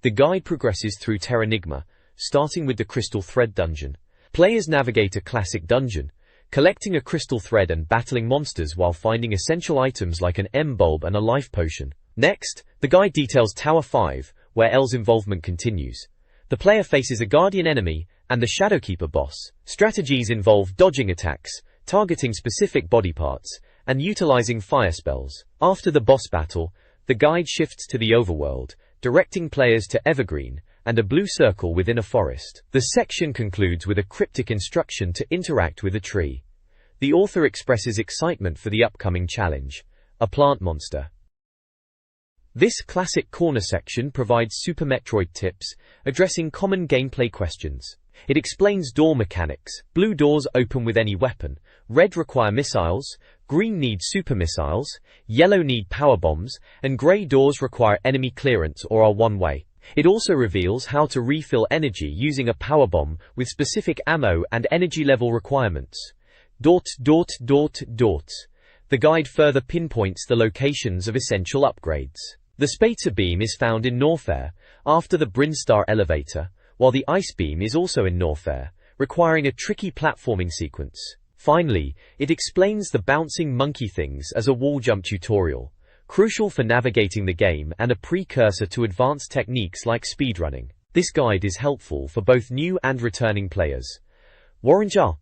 [SPEAKER 1] The guide progresses through Terranigma, starting with the Crystal Thread dungeon. Players navigate a classic dungeon, collecting a crystal thread and battling monsters while finding essential items like an M-bulb and a life potion. Next, the guide details Tower 5, where L's involvement continues. The player faces a guardian enemy and the Shadowkeeper boss. Strategies involve dodging attacks, targeting specific body parts, and utilizing fire spells. After the boss battle, the guide shifts to the overworld, directing players to Evergreen and a blue circle within a forest. The section concludes with a cryptic instruction to interact with a tree. The author expresses excitement for the upcoming challenge, a plant monster. This classic corner section provides Super Metroid tips, addressing common gameplay questions. It explains door mechanics. Blue doors open with any weapon, red require missiles, green need super missiles, yellow need power bombs, and grey doors require enemy clearance or are one-way. It also reveals how to refill energy using a power bomb with specific ammo and energy level requirements. The guide further pinpoints the locations of essential upgrades. The Spacer beam is found in Norfair, after the Brinstar elevator, while the Ice beam is also in Norfair, requiring a tricky platforming sequence. Finally, it explains the bouncing monkey things as a wall jump tutorial, crucial for navigating the game and a precursor to advanced techniques like speedrunning. This guide is helpful for both new and returning players. Warrenjar.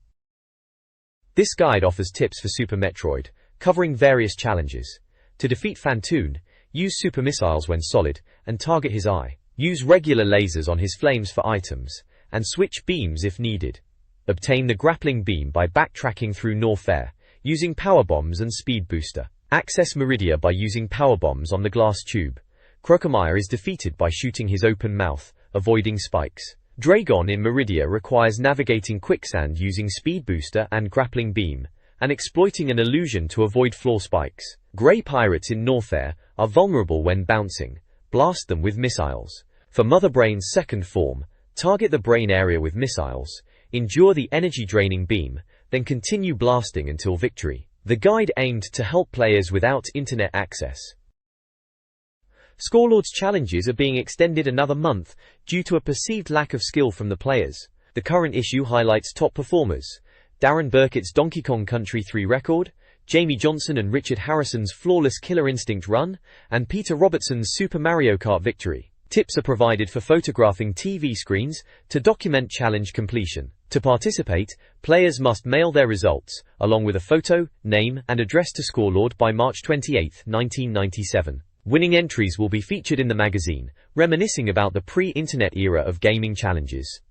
[SPEAKER 1] This guide offers tips for Super Metroid, covering various challenges. To defeat Phantoon, use super missiles when solid, and target his eye. Use regular lasers on his flames for items, and switch beams if needed. Obtain the grappling beam by backtracking through Norfair, using power bombs and speed booster. Access Meridia by using power bombs on the glass tube. Crocomire is defeated by shooting his open mouth, avoiding spikes. Dragon in Meridia requires navigating quicksand using speed booster and grappling beam, and exploiting an illusion to avoid floor spikes. Grey pirates in Norfair are vulnerable when bouncing. Blast them with missiles. For Mother Brain's second form, target the brain area with missiles, endure the energy-draining beam, then continue blasting until victory. The guide aimed to help players without internet access. Scorelord's challenges are being extended another month due to a perceived lack of skill from the players. The current issue highlights top performers: Darren Burkett's Donkey Kong Country 3 record, Jamie Johnson and Richard Harrison's flawless Killer Instinct run, and Peter Robertson's Super Mario Kart victory. Tips are provided for photographing TV screens to document challenge completion. To participate, players must mail their results, along with a photo, name, and address to Scorelord by March 28, 1997. Winning entries will be featured in the magazine, reminiscing about the pre-internet era of gaming challenges.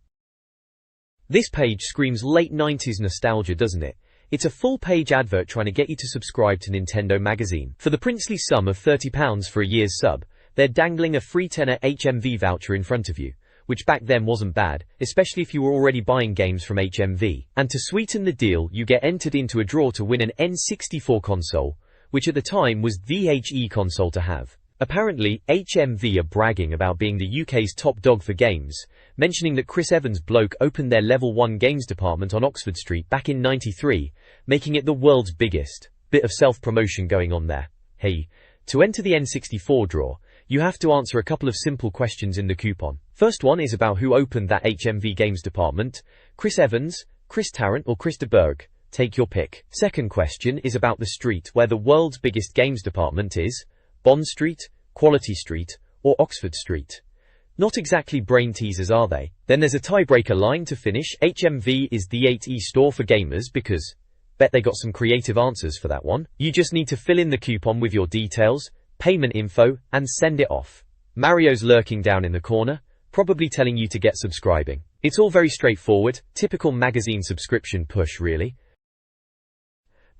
[SPEAKER 1] This page screams late 90s nostalgia, doesn't it? It's a full-page advert trying to get you to subscribe to Nintendo magazine. For the princely sum of £30 for a year's sub, they're dangling a free tenner HMV voucher in front of you, which back then wasn't bad, especially if you were already buying games from HMV. And to sweeten the deal, you get entered into a draw to win an N64 console, which at the time was the HE console to have. Apparently, HMV are bragging about being the UK's top dog for games, mentioning that Chris Evans' bloke opened their Level 1 games department on Oxford Street back in '93, making it the world's biggest. Bit of self-promotion going on there. Hey, to enter the N64 draw, you have to answer a couple of simple questions in the coupon. First one is about who opened that HMV games department: Chris Evans, Chris Tarrant, or Chris de Berg. Take your pick. Second question is about the street where the world's biggest games department is: Bond Street, Quality Street, or Oxford Street. Not exactly brain teasers, are they? Then there's a tiebreaker line to finish. HMV is the 8E store for gamers because bet they got some creative answers for that one. You just need to fill in the coupon with your details, payment info, and send it off. Mario's lurking down in the corner, probably telling you to get subscribing. It's all very straightforward, typical magazine subscription push really.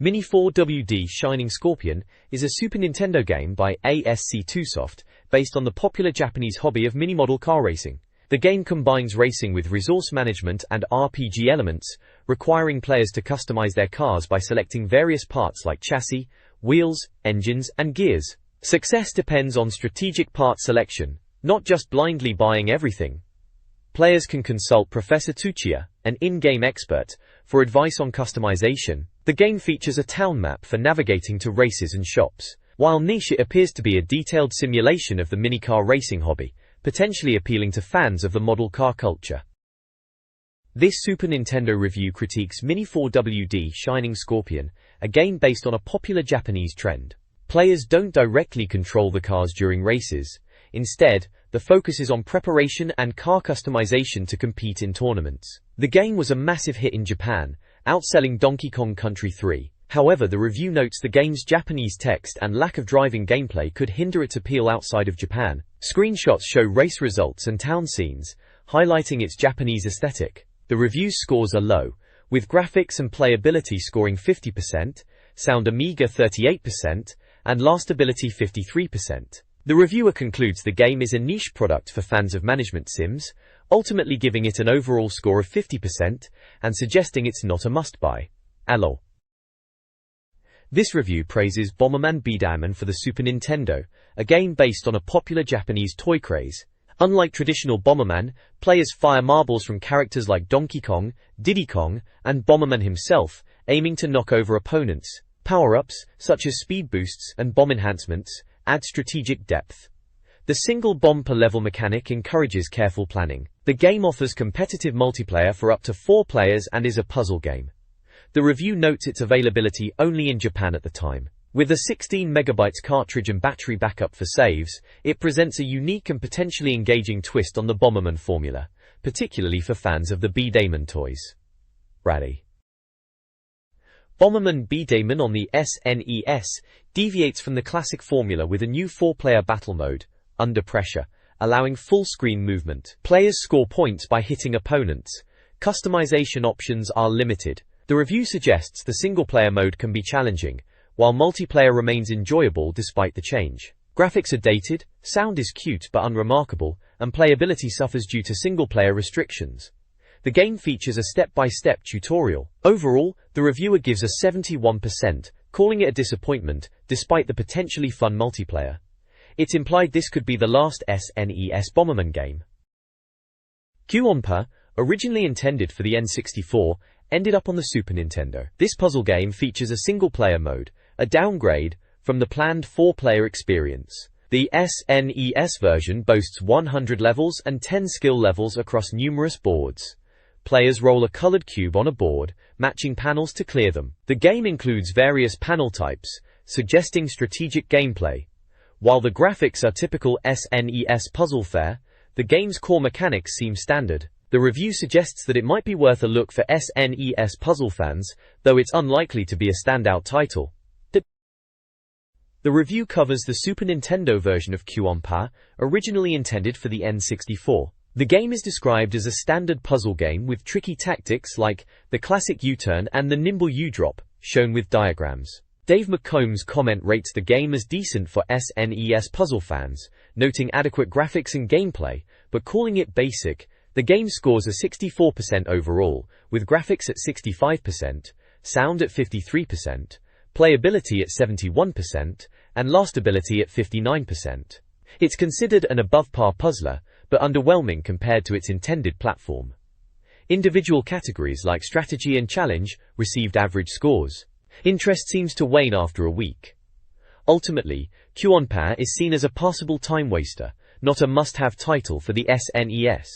[SPEAKER 1] Mini 4WD Shining Scorpion is a Super Nintendo game by ASC2Soft, based on the popular Japanese hobby of mini-model car racing. The game combines racing with resource management and RPG elements, requiring players to customize their cars by selecting various parts like chassis, wheels, engines, and gears. Success depends on strategic part selection, not just blindly buying everything. Players can consult Professor Tsuchiya, an in-game expert, for advice on customization. The game features a town map for navigating to races and shops. While niche, it appears to be a detailed simulation of the minicar racing hobby, potentially appealing to fans of the model car culture. This Super Nintendo review critiques Mini 4WD Shining Scorpion, a game based on a popular Japanese trend. Players don't directly control the cars during races. Instead, the focus is on preparation and car customization to compete in tournaments. The game was a massive hit in Japan, outselling Donkey Kong Country 3. However, the review notes the game's Japanese text and lack of driving gameplay could hinder its appeal outside of Japan. Screenshots show race results and town scenes, highlighting its Japanese aesthetic. The review's scores are low, with graphics and playability scoring 50%, sound a meager 38%, and lastability 53%. The reviewer concludes the game is a niche product for fans of management sims, ultimately giving it an overall score of 50% and suggesting it's not a must-buy. Alol. This review praises Bomberman Beat'em for the Super Nintendo, a game based on a popular Japanese toy craze. Unlike traditional Bomberman, players fire marbles from characters like Donkey Kong, Diddy Kong, and Bomberman himself, aiming to knock over opponents. Power-ups, such as speed boosts and bomb enhancements, add strategic depth. The single bomb per level mechanic encourages careful planning. The game offers competitive multiplayer for up to 4 players and is a puzzle game. The review notes its availability only in Japan at the time. With a 16 MB cartridge and battery backup for saves, it presents a unique and potentially engaging twist on the Bomberman formula, particularly for fans of the Beat'em toys. Rally. Bomberman Beat'em on the SNES deviates from the classic formula with a new 4-player battle mode, Under Pressure, allowing full-screen movement. Players score points by hitting opponents. Customization options are limited. The review suggests the single-player mode can be challenging, while multiplayer remains enjoyable despite the change. Graphics are dated, sound is cute but unremarkable, and playability suffers due to single-player restrictions. The game features a step-by-step tutorial. Overall, the reviewer gives a 71%, calling it a disappointment, despite the potentially fun multiplayer. It's implied this could be the last SNES Bomberman game. Q-Onpa, originally intended for the N64, ended up on the Super Nintendo. This puzzle game features a single-player mode, a downgrade from the planned 4-player experience. The SNES version boasts 100 levels and 10 skill levels across numerous boards. Players roll a colored cube on a board, matching panels to clear them. The game includes various panel types, suggesting strategic gameplay. While the graphics are typical SNES puzzle fare, the game's core mechanics seem standard. The review suggests that it might be worth a look for SNES puzzle fans, though it's unlikely to be a standout title. The review covers the Super Nintendo version of Q-on-Pa, originally intended for the N64. The game is described as a standard puzzle game with tricky tactics like the classic U-turn and the nimble U-drop, shown with diagrams. Dave McCombs' comment rates the game as decent for SNES puzzle fans, noting adequate graphics and gameplay, but calling it basic. The game scores a 64% overall, with graphics at 65%, sound at 53%, playability at 71%, and lastability at 59%. It's considered an above-par puzzler, but underwhelming compared to its intended platform. Individual categories like strategy and challenge received average scores. Interest seems to wane after a week. Ultimately, Q-on-Pa is seen as a passable time waster, not a must-have title for the SNES.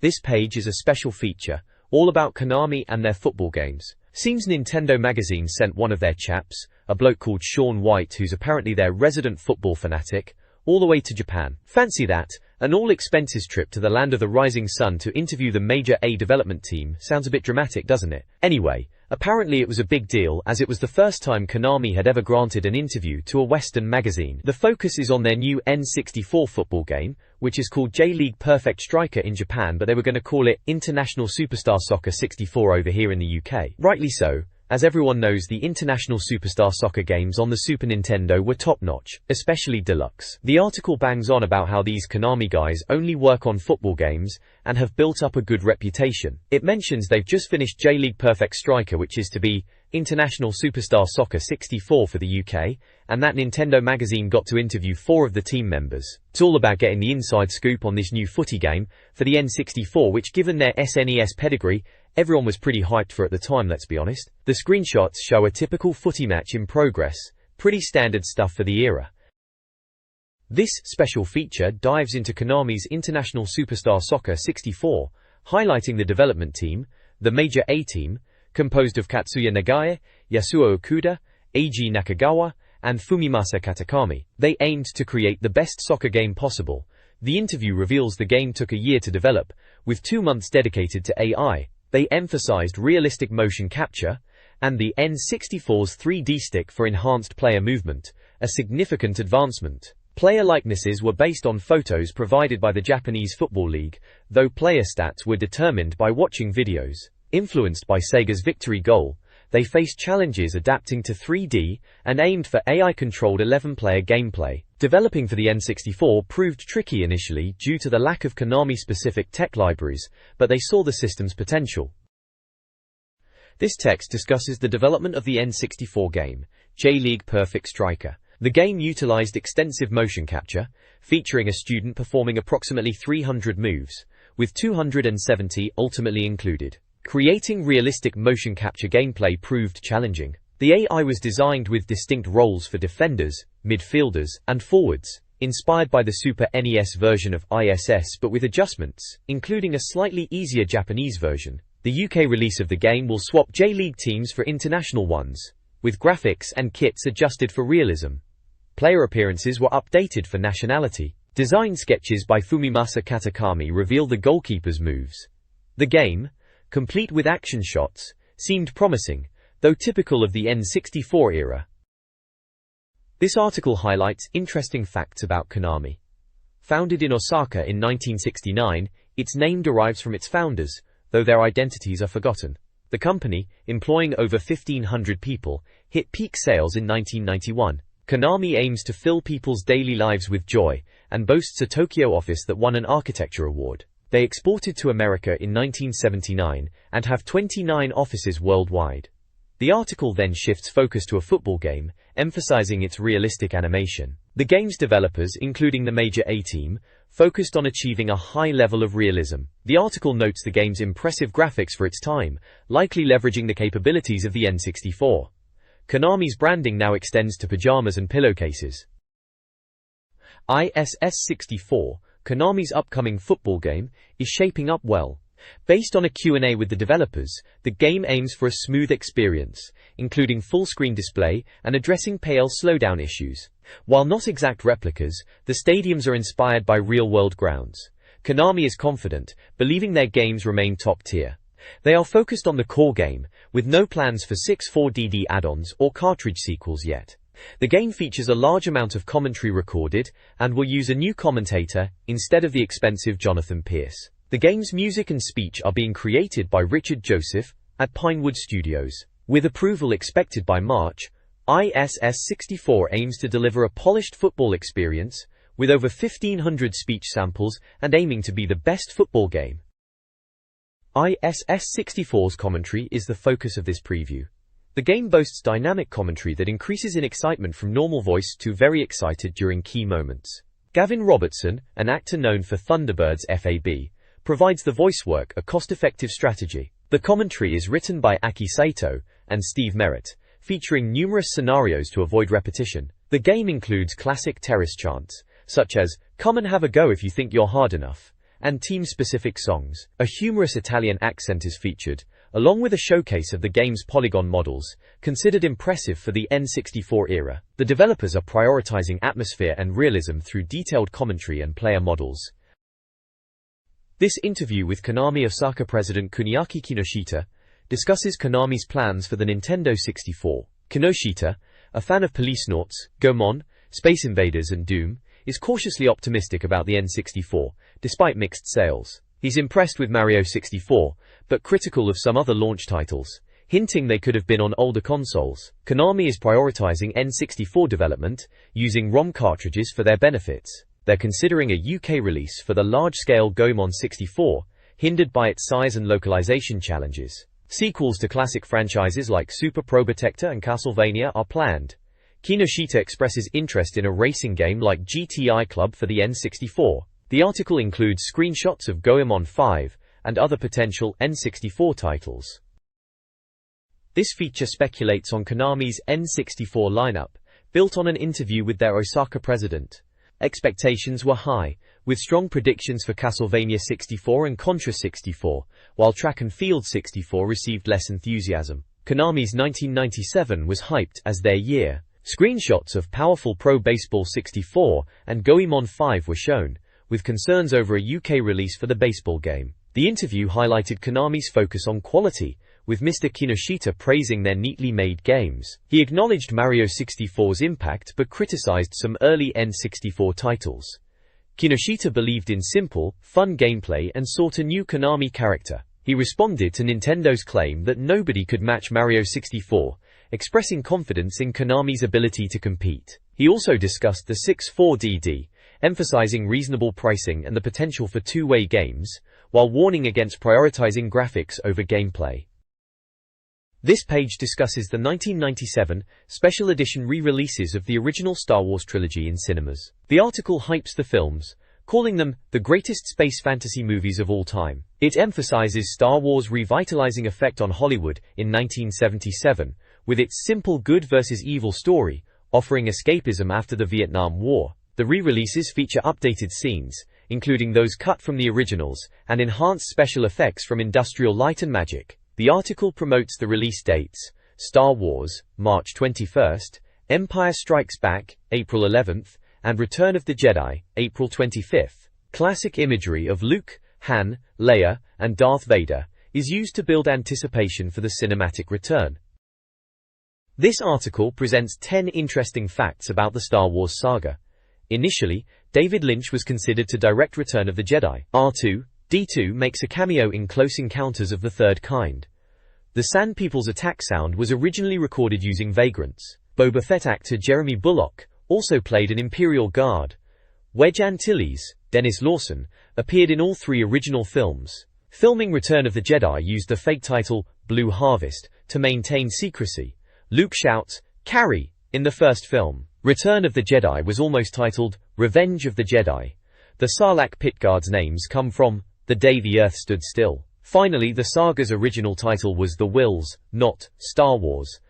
[SPEAKER 1] This page is a special feature, all about Konami and their football games. Seems Nintendo magazine sent one of their chaps, a bloke called Sean White who's apparently their resident football fanatic, all the way to Japan. Fancy that, an all-expenses trip to the land of the rising sun to interview the Major A development team. Sounds a bit dramatic, doesn't it? Anyway, apparently it was a big deal as it was the first time Konami had ever granted an interview to a Western magazine. The focus is on their new N64 football game, which is called J-League Perfect Striker in Japan, but they were going to call it International Superstar Soccer 64 over here in the UK. Rightly so. As everyone knows, the International Superstar Soccer games on the Super Nintendo were top-notch, especially Deluxe. The article bangs on about how these Konami guys only work on football games and have built up a good reputation. It mentions they've just finished J-League Perfect Striker, which is to be International Superstar Soccer 64 for the UK, and that Nintendo magazine got to interview 4 of the team members. It's all about getting the inside scoop on this new footy game for the N64, which, given their SNES pedigree, everyone was pretty hyped for at the time, let's be honest. The screenshots show a typical footy match in progress, pretty standard stuff for the era. This special feature dives into Konami's International Superstar Soccer 64, highlighting the development team, the Major A team, composed of Katsuya Nagae, Yasuo Okuda, Eiji Nakagawa, and Fumimasa Katakami. They aimed to create the best soccer game possible. The interview reveals the game took a year to develop, with 2 months dedicated to AI. They emphasized realistic motion capture, and the N64's 3D stick for enhanced player movement, a significant advancement. Player likenesses were based on photos provided by the Japanese Football League, though player stats were determined by watching videos. Influenced by Sega's victory goal, they faced challenges adapting to 3D and aimed for AI-controlled 11-player gameplay. Developing for the N64 proved tricky initially due to the lack of Konami-specific tech libraries, but they saw the system's potential. This text discusses the development of the N64 game, J-League Perfect Striker. The game utilized extensive motion capture, featuring a student performing approximately 300 moves, with 270 ultimately included. Creating realistic motion capture gameplay proved challenging. The AI was designed with distinct roles for defenders, midfielders, and forwards, inspired by the Super NES version of ISS but with adjustments, including a slightly easier Japanese version. The UK release of the game will swap J-League teams for international ones, with graphics and kits adjusted for realism. Player appearances were updated for nationality. Design sketches by Fumimasa Katakami reveal the goalkeeper's moves. The game, complete with action shots, seemed promising, though typical of the N64 era. This article highlights interesting facts about Konami. Founded in Osaka in 1969, its name derives from its founders, though their identities are forgotten. The company, employing over 1,500 people, hit peak sales in 1991. Konami aims to fill people's daily lives with joy, and boasts a Tokyo office that won an architecture award. They exported to America in 1979 and have 29 offices worldwide. The article then shifts focus to a football game, emphasizing its realistic animation. The game's developers, including the Major A team, focused on achieving a high level of realism. The article notes the game's impressive graphics for its time, likely leveraging the capabilities of the N64. Konami's branding now extends to pajamas and pillowcases. ISS64, Konami's upcoming football game, is shaping up well. Based on a Q&A with the developers, the game aims for a smooth experience, including full-screen display and addressing pale slowdown issues. While not exact replicas, the stadiums are inspired by real-world grounds. Konami is confident, believing their games remain top-tier. They are focused on the core game, with no plans for 6 4DD add-ons or cartridge sequels yet. The game features a large amount of commentary recorded, and will use a new commentator, instead of the expensive Jonathan Pierce. The game's music and speech are being created by Richard Joseph, at Pinewood Studios. With approval expected by March, ISS64 aims to deliver a polished football experience, with over 1,500 speech samples and aiming to be the best football game. ISS64's commentary is the focus of this preview. The game boasts dynamic commentary that increases in excitement from normal voice to very excited during key moments. Gavin Robertson, an actor known for Thunderbird's FAB, provides the voice work, a cost-effective strategy. The commentary is written by Aki Saito and Steve Merritt, featuring numerous scenarios to avoid repetition. The game includes classic terrace chants, such as, "Come and have a go if you think you're hard enough," and team-specific songs. A humorous Italian accent is featured, along with a showcase of the game's polygon models, considered impressive for the N64 era. The developers are prioritizing atmosphere and realism through detailed commentary and player models. This interview with Konami Osaka president Kuniaki Kinoshita discusses Konami's plans for the Nintendo 64. Kinoshita, a fan of Policenauts, Gomon, Space Invaders and Doom, is cautiously optimistic about the N64, despite mixed sales. He's impressed with Mario 64, but critical of some other launch titles, hinting they could have been on older consoles. Konami is prioritizing N64 development, using ROM cartridges for their benefits. They're considering a UK release for the large-scale Goemon 64, hindered by its size and localization challenges. Sequels to classic franchises like Super Probotector and Castlevania are planned. Kinoshita expresses interest in a racing game like GTI Club for the N64. The article includes screenshots of Goemon 5 and other potential N64 titles. This feature speculates on Konami's N64 lineup, built on an interview with their Osaka president. Expectations were high, with strong predictions for Castlevania 64 and Contra 64, while Track and Field 64 received less enthusiasm. Konami's 1997 was hyped as their year. Screenshots of powerful Pro Baseball 64 and Goemon 5 were shown, with concerns over a UK release for the baseball game. The interview highlighted Konami's focus on quality, with Mr. Kinoshita praising their neatly made games. He acknowledged Mario 64's impact but criticized some early N64 titles. Kinoshita believed in simple, fun gameplay and sought a new Konami character. He responded to Nintendo's claim that nobody could match Mario 64, expressing confidence in Konami's ability to compete. He also discussed the 6.4DD, emphasizing reasonable pricing and the potential for two-way games, while warning against prioritizing graphics over gameplay. This page discusses the 1997 special edition re-releases of the original Star Wars trilogy in cinemas. The article hypes the films, calling them the greatest space fantasy movies of all time. It emphasizes Star Wars' revitalizing effect on Hollywood in 1977, with its simple good versus evil story, offering escapism after the Vietnam War. The re-releases feature updated scenes, including those cut from the originals, and enhanced special effects from Industrial Light and Magic. The article promotes the release dates: Star Wars, March 21st, Empire Strikes Back, April 11th, and Return of the Jedi, April 25th. Classic imagery of Luke, Han, Leia, and Darth Vader is used to build anticipation for the cinematic return. This article presents 10 interesting facts about the Star Wars saga. Initially, David Lynch was considered to direct Return of the Jedi. R2-D2 makes a cameo in Close Encounters of the Third Kind. The Sand People's attack sound was originally recorded using Vagrants. Boba Fett actor Jeremy Bulloch also played an Imperial Guard. Wedge Antilles, Dennis Lawson, appeared in all 3 original films. Filming Return of the Jedi used the fake title, Blue Harvest, to maintain secrecy. Luke shouts, "Carry!" in the first film. Return of the Jedi was almost titled, Revenge of the Jedi. The Sarlacc pit guards' names come from The Day the Earth Stood Still. Finally, the saga's original title was The Wills, not Star Wars.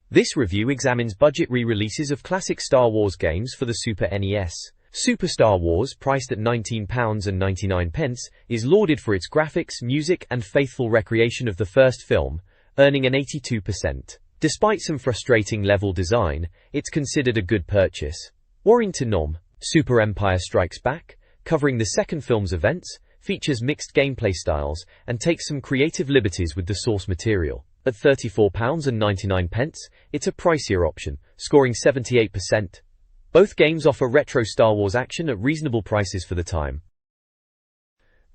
[SPEAKER 1] This review examines budget re-releases of classic Star Wars games for the Super NES. Super Star Wars, priced at £19.99, is lauded for its graphics, music, and faithful recreation of the first film, earning an 82%. Despite some frustrating level design, it's considered a good purchase. Warrington Nom. Super Empire Strikes Back, covering the second film's events, features mixed gameplay styles, and takes some creative liberties with the source material. At £34.99, it's a pricier option, scoring 78%. Both games offer retro Star Wars action at reasonable prices for the time.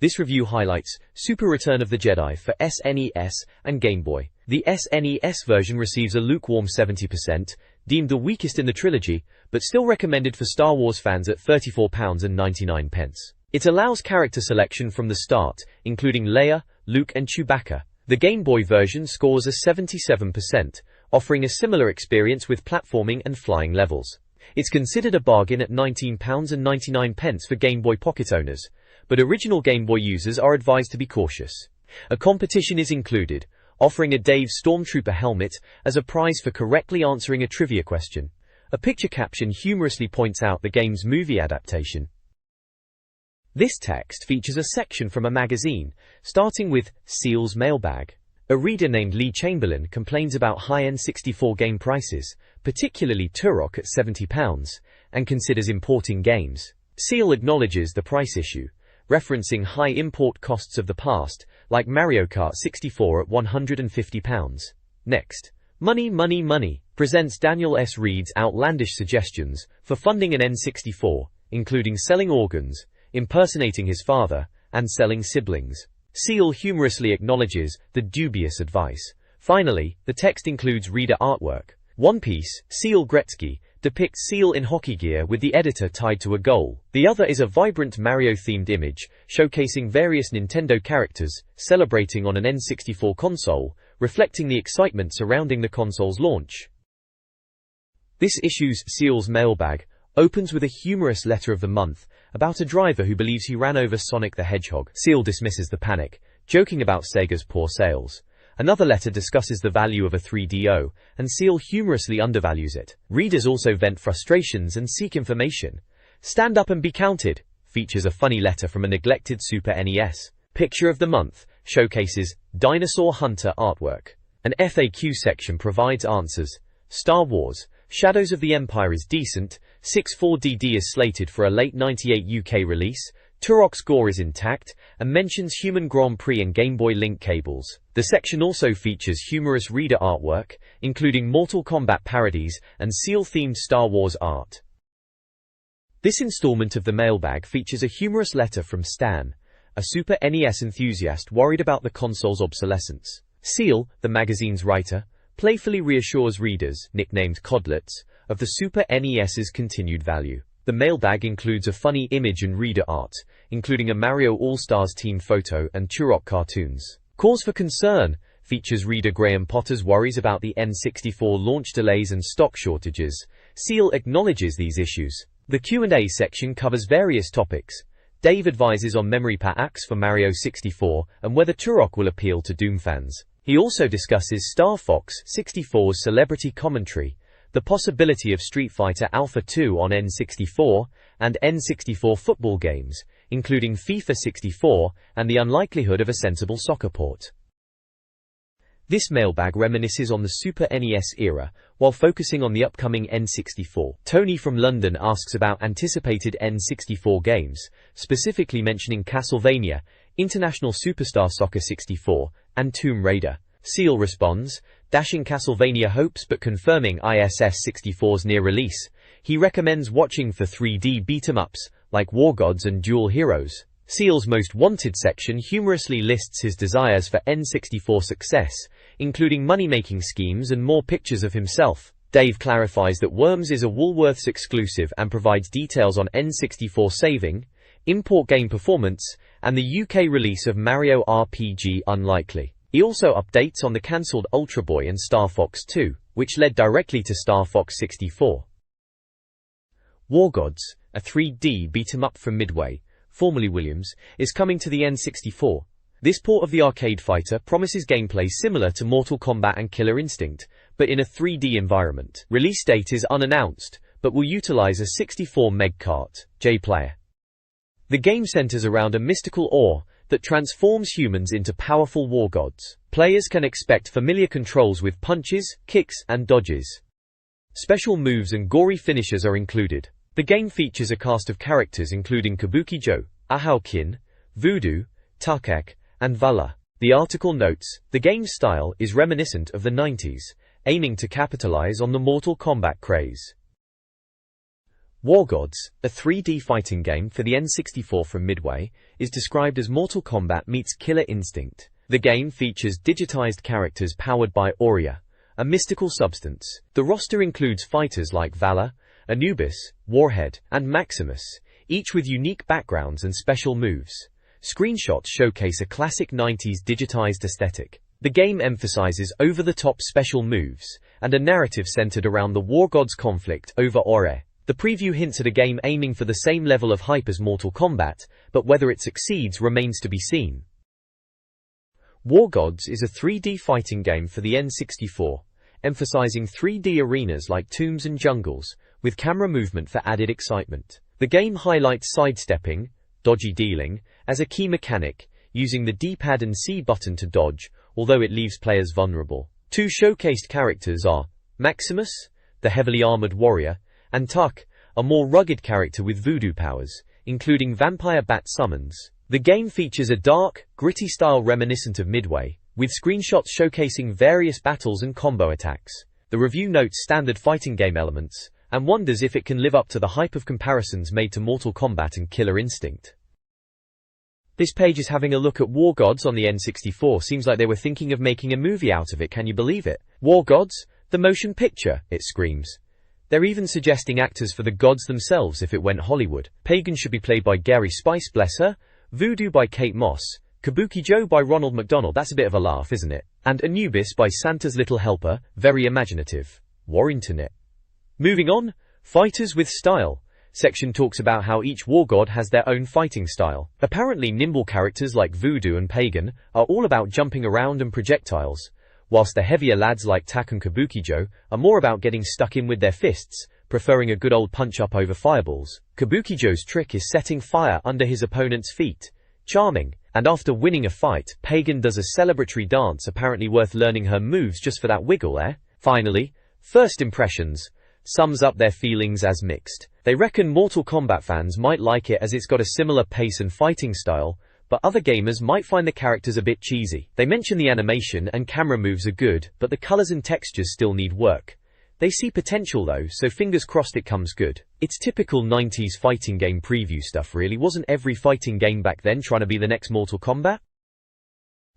[SPEAKER 1] This review highlights Super Return of the Jedi for SNES and Game Boy. The SNES version receives a lukewarm 70%, deemed the weakest in the trilogy, but still recommended for Star Wars fans at £34.99. It allows character selection from the start, including Leia, Luke, and Chewbacca. The Game Boy version scores a 77%, offering a similar experience with platforming and flying levels. It's considered a bargain at £19.99 for Game Boy Pocket owners, but original Game Boy users are advised to be cautious. A competition is included, offering a Dave Stormtrooper helmet as a prize for correctly answering a trivia question. A picture caption humorously points out the game's movie adaptation. This text features a section from a magazine, starting with Seal's Mailbag. A reader named Lee Chamberlain complains about high N64 game prices, particularly Turok at £70, and considers importing games. Seal acknowledges the price issue, referencing high import costs of the past, like Mario Kart 64 at £150. Next, Money presents Daniel S. Reed's outlandish suggestions for funding an N64, including selling organs, impersonating his father, and selling siblings. Seal humorously acknowledges the dubious advice. Finally, the text includes reader artwork. One piece, Seal Gretzky, depicts Seal in hockey gear with the editor tied to a goal. The other is a vibrant Mario-themed image, showcasing various Nintendo characters, celebrating on an N64 console, reflecting the excitement surrounding the console's launch. This issue's Seal's Mailbag opens with a humorous letter of the month about a driver who believes he ran over Sonic the Hedgehog. Seal dismisses the panic, joking about Sega's poor sales. Another letter discusses the value of a 3DO, and Seal humorously undervalues it. Readers also vent frustrations and seek information. Stand Up and Be Counted features a funny letter from a neglected Super NES. Picture of the Month showcases Dinosaur Hunter artwork. An FAQ section provides answers. Star Wars Shadows of the Empire is decent. 64DD is slated for a late '98 UK release. Turok's gore is intact, and mentions Human Grand Prix and Game Boy Link cables. The section also features humorous reader artwork, including Mortal Kombat parodies and Seal-themed Star Wars art. This installment of the mailbag features a humorous letter from Stan, a Super NES enthusiast worried about the console's obsolescence. Seal, the magazine's writer, playfully reassures readers, nicknamed Codlets, of the Super NES's continued value. The mailbag includes a funny image and reader art, including a Mario All-Stars team photo and Turok cartoons. Cause for Concern features reader Graham Potter's worries about the N64 launch delays and stock shortages. Seal acknowledges these issues. The Q&A section covers various topics. Dave advises on memory packs for Mario 64 and whether Turok will appeal to Doom fans. He also discusses Star Fox 64's celebrity commentary, the possibility of Street Fighter Alpha 2 on N64, and N64 football games, including FIFA 64, and the unlikelihood of a sensible soccer port. This mailbag reminisces on the Super NES era, while focusing on the upcoming N64. Tony from London asks about anticipated N64 games, specifically mentioning Castlevania, International Superstar Soccer 64, and Tomb Raider. Seal responds, dashing Castlevania hopes but confirming ISS 64's near release. He recommends watching for 3D beat-em-ups, like War Gods and Dual Heroes. Seal's Most Wanted section humorously lists his desires for N64 success, including money-making schemes and more pictures of himself. Dave clarifies that Worms is a Woolworths exclusive and provides details on N64 saving, import game performance, and the UK release of Mario RPG unlikely. He also updates on the cancelled Ultra Boy and Star Fox 2, which led directly to Star Fox 64. War Gods, a 3D beat-em-up from Midway, formerly Williams, is coming to the N64. This port of the arcade fighter promises gameplay similar to Mortal Kombat and Killer Instinct, but in a 3D environment. Release date is unannounced, but will utilize a 64 meg cart J-player. The game centers around a mystical ore that transforms humans into powerful war gods. Players can expect familiar controls with punches, kicks, and dodges. Special moves and gory finishes are included. The game features a cast of characters including Kabuki-Jo, Ahau-Kin, Voodoo, Takek, and Vala. The article notes, the game's style is reminiscent of the 90s, aiming to capitalize on the Mortal Kombat craze. War Gods, a 3D fighting game for the N64 from Midway, is described as Mortal Kombat meets Killer Instinct. The game features digitized characters powered by Aurea, a mystical substance. The roster includes fighters like Vala, Anubis, Warhead, and Maximus, each with unique backgrounds and special moves. Screenshots showcase a classic 90s digitized aesthetic. The game emphasizes over-the-top special moves, and a narrative centered around the War Gods' conflict over Aurea. The preview hints at a game aiming for the same level of hype as Mortal Kombat, but whether it succeeds remains to be seen. War Gods is a 3D fighting game for the N64, emphasizing 3D arenas like tombs and jungles, with camera movement for added excitement. The game highlights sidestepping, dodgy dealing, as a key mechanic, using the D-pad and C button to dodge, although it leaves players vulnerable. Two showcased characters are Maximus, the heavily armored warrior, and Tuck, a more rugged character with voodoo powers, including vampire bat summons. The game features a dark, gritty style reminiscent of Midway, with screenshots showcasing various battles and combo attacks. The review notes standard fighting game elements, and wonders if it can live up to the hype of comparisons made to Mortal Kombat and Killer Instinct. This page is having a look at War Gods on the N64. Seems like they were thinking of making a movie out of it, can you believe it? War Gods? The motion picture, it screams. They're even suggesting actors for the gods themselves if it went Hollywood. Pagan should be played by Gary Spice, bless her. Voodoo by Kate Moss. Kabuki-Jo by Ronald McDonald, that's a bit of a laugh, isn't it? And Anubis by Santa's Little Helper, very imaginative. Warrington it. Moving on, Fighters with Style. Section talks about how each war god has their own fighting style. Apparently nimble characters like Voodoo and Pagan are all about jumping around and projectiles, whilst the heavier lads like Tak and Kabuki-Jo are more about getting stuck in with their fists, preferring a good old punch-up over fireballs. Kabuki-Jo's trick is setting fire under his opponent's feet. Charming. And after winning a fight, Pagan does a celebratory dance, apparently worth learning her moves just for that wiggle, eh? Finally, First Impressions sums up their feelings as mixed. They reckon Mortal Kombat fans might like it as it's got a similar pace and fighting style, but other gamers might find the characters a bit cheesy. They mention the animation and camera moves are good, but the colors and textures still need work. They see potential though, so fingers crossed it comes good. It's typical 90s fighting game preview stuff really. Wasn't every fighting game back then trying to be the next Mortal Kombat?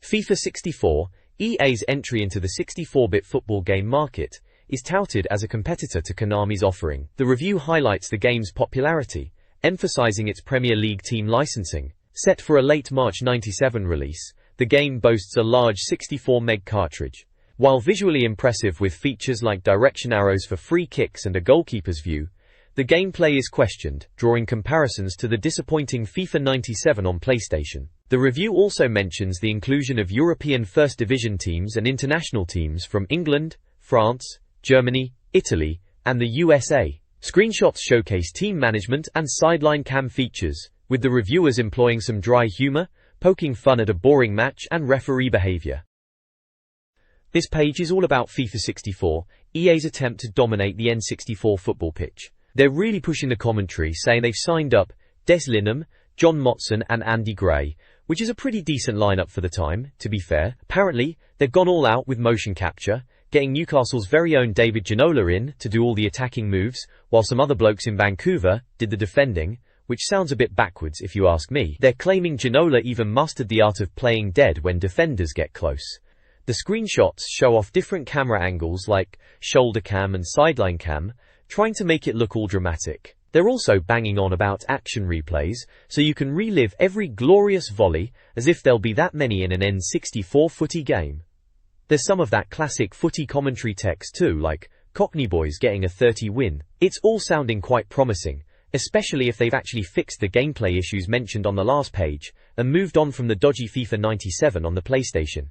[SPEAKER 1] FIFA 64, EA's entry into the 64-bit football game market, is touted as a competitor to Konami's offering. The review highlights the game's popularity, emphasizing its Premier League team licensing. Set for a late March '97 release, the game boasts a large 64 meg cartridge. While visually impressive with features like direction arrows for free kicks and a goalkeeper's view, the gameplay is questioned, drawing comparisons to the disappointing FIFA 97 on PlayStation. The review also mentions the inclusion of European First Division teams and international teams from England, France, Germany, Italy, and the USA. Screenshots showcase team management and sideline cam features, with the reviewers employing some dry humor, poking fun at a boring match and referee behavior. This page is all about FIFA 64, EA's attempt to dominate the N64 football pitch. They're really pushing the commentary, saying they've signed up Des Lynam, John Motson and Andy Gray, which is a pretty decent lineup for the time, to be fair. Apparently, they've gone all out with motion capture, getting Newcastle's very own David Ginola in to do all the attacking moves, while some other blokes in Vancouver did the defending, which sounds a bit backwards if you ask me. They're claiming Ginola even mastered the art of playing dead when defenders get close. The screenshots show off different camera angles like shoulder cam and sideline cam, trying to make it look all dramatic. They're also banging on about action replays, so you can relive every glorious volley as if there'll be that many in an N64 footy game. There's some of that classic footy commentary text too, like Cockney boys getting a 30 win. It's all sounding quite promising, especially if they've actually fixed the gameplay issues mentioned on the last page, and moved on from the dodgy FIFA 97 on the PlayStation.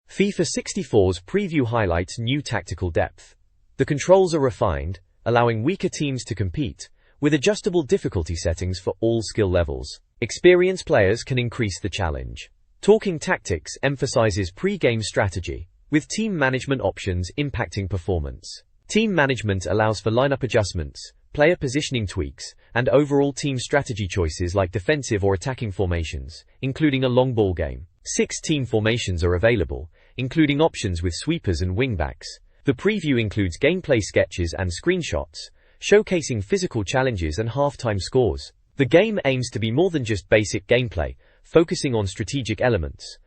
[SPEAKER 1] FIFA 64's preview highlights new tactical depth. The controls are refined, allowing weaker teams to compete, with adjustable difficulty settings for all skill levels. Experienced players can increase the challenge. Talking Tactics emphasizes pre-game strategy, with team management options impacting performance. Team management allows for lineup adjustments, player positioning tweaks, and overall team strategy choices like defensive or attacking formations, including a long ball game. 6 team formations are available, including options with sweepers and wingbacks. The preview includes gameplay sketches and screenshots, showcasing physical challenges and halftime scores. The game aims to be more than just basic gameplay, focusing on strategic elements.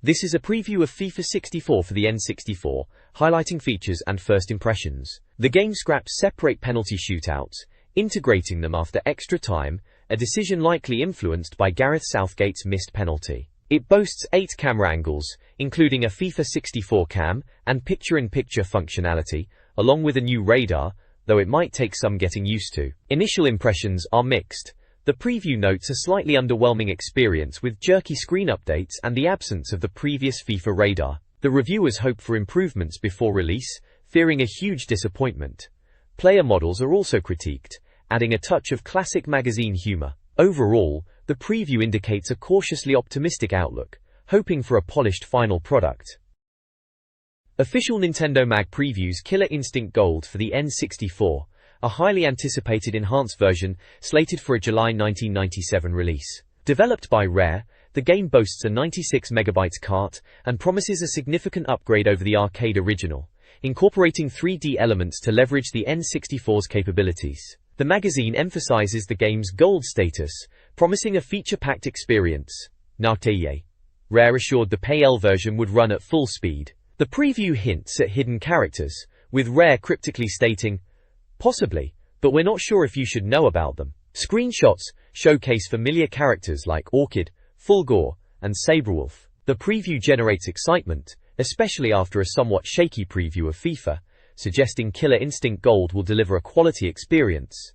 [SPEAKER 1] This is a preview of FIFA 64 for the N64, highlighting features and first impressions. The game scraps separate penalty shootouts, integrating them after extra time, a decision likely influenced by Gareth Southgate's missed penalty. It boasts 8 camera angles, including a FIFA 64 cam and picture-in-picture functionality, along with a new radar, though it might take some getting used to. Initial impressions are mixed. The preview notes a slightly underwhelming experience with jerky screen updates and the absence of the previous FIFA radar. The reviewers hope for improvements before release, fearing a huge disappointment. Player models are also critiqued, adding a touch of classic magazine humor. Overall, the preview indicates a cautiously optimistic outlook, hoping for a polished final product. Official Nintendo Mag previews Killer Instinct Gold for the N64, a highly anticipated enhanced version slated for a July 1997 release. Developed by Rare, the game boasts a 96 MB cart and promises a significant upgrade over the arcade original, incorporating 3D elements to leverage the N64's capabilities. The magazine emphasizes the game's gold status, promising a feature-packed experience. Rare assured the PAL version would run at full speed. The preview hints at hidden characters, with Rare cryptically stating, "Possibly, but we're not sure if you should know about them." Screenshots showcase familiar characters like Orchid, Fulgore, and Sabrewulf. The preview generates excitement, especially after a somewhat shaky preview of FIFA, suggesting Killer Instinct Gold will deliver a quality experience.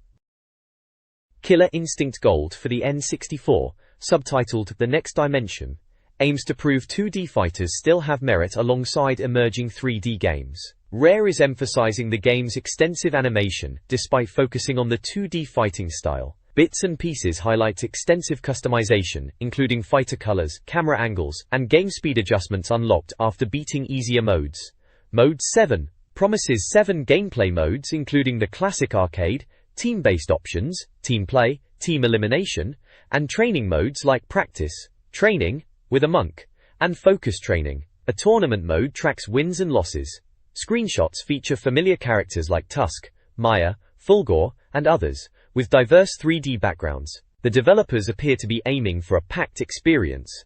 [SPEAKER 1] Killer Instinct Gold for the N64, subtitled The Next Dimension, aims to prove 2D fighters still have merit alongside emerging 3D games. Rare is emphasizing the game's extensive animation, despite focusing on the 2D fighting style. Bits and Pieces highlights extensive customization, including fighter colors, camera angles, and game speed adjustments unlocked after beating easier modes. Mode 7 promises 7 gameplay modes, including the classic arcade, team-based options, team play, team elimination, and training modes like practice, training, with a monk, and focus training. A tournament mode tracks wins and losses. Screenshots feature familiar characters like Tusk, Maya, Fulgore, and others, with diverse 3D backgrounds. The developers appear to be aiming for a packed experience.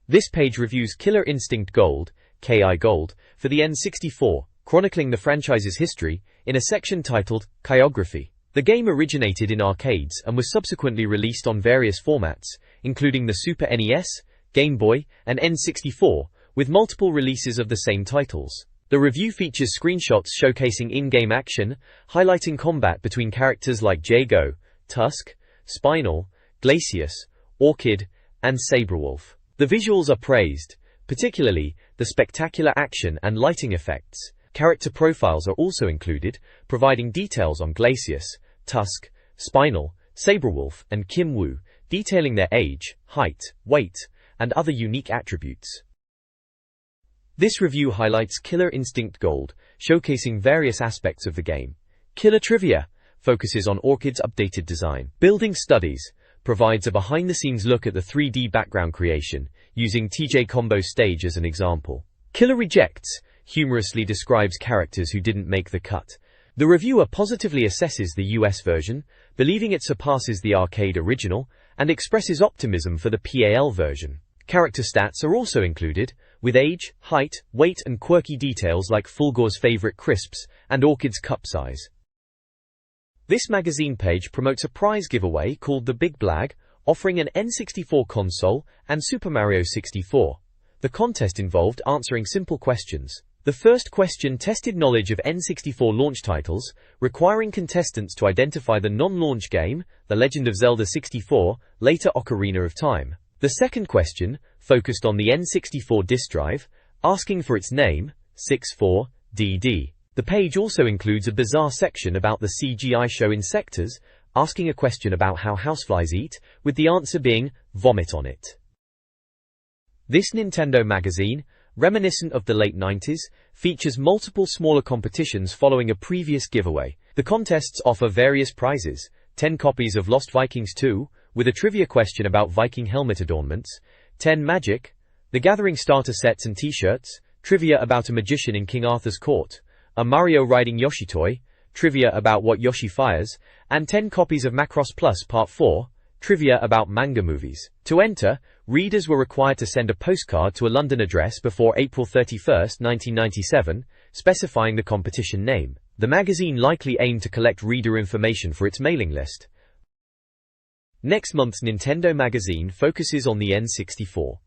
[SPEAKER 1] This page reviews Killer Instinct Gold, KI Gold, for the N64, chronicling the franchise's history, in a section titled Chirography. The game originated in arcades and was subsequently released on various formats, including the Super NES, Game Boy, and N64, with multiple releases of the same titles. The review features screenshots showcasing in-game action, highlighting combat between characters like Jago, Tusk, Spinal, Glacius, Orchid, and Sabrewulf. The visuals are praised, particularly the spectacular action and lighting effects. Character profiles are also included, providing details on Glacius, Tusk, Spinal, Sabrewulf, and Kim Woo, detailing their age, height, weight, and other unique attributes. This review highlights Killer Instinct Gold, showcasing various aspects of the game. Killer Trivia focuses on Orchid's updated design. Building Studies provides a behind-the-scenes look at the 3D background creation, using TJ Combo's stage as an example. Killer Rejects humorously describes characters who didn't make the cut. The reviewer positively assesses the US version, believing it surpasses the arcade original, and expresses optimism for the PAL version. Character stats are also included, with age, height, weight, and quirky details like Fulgore's favorite crisps and Orchid's cup size. This magazine page promotes a prize giveaway called The Big Blag, offering an N64 console and Super Mario 64. The contest involved answering simple questions. The first question tested knowledge of N64 launch titles, requiring contestants to identify the non-launch game, The Legend of Zelda 64, later Ocarina of Time. The second question focused on the N64 disk drive, asking for its name, 64DD. The page also includes a bizarre section about the CGI show Insectors, asking a question about how houseflies eat, with the answer being, vomit on it. This Nintendo magazine, reminiscent of the late 90s, features multiple smaller competitions following a previous giveaway. The contests offer various prizes, 10 copies of Lost Vikings 2, with a trivia question about Viking helmet adornments, 10 Magic, The Gathering starter sets and t-shirts, trivia about a magician in King Arthur's court, a Mario riding Yoshi toy, trivia about what Yoshi fires, and 10 copies of Macross Plus Part 4, trivia about manga movies. To enter, readers were required to send a postcard to a London address before April 31, 1997, specifying the competition name. The magazine likely aimed to collect reader information for its mailing list. Next month's Nintendo magazine focuses on the N64.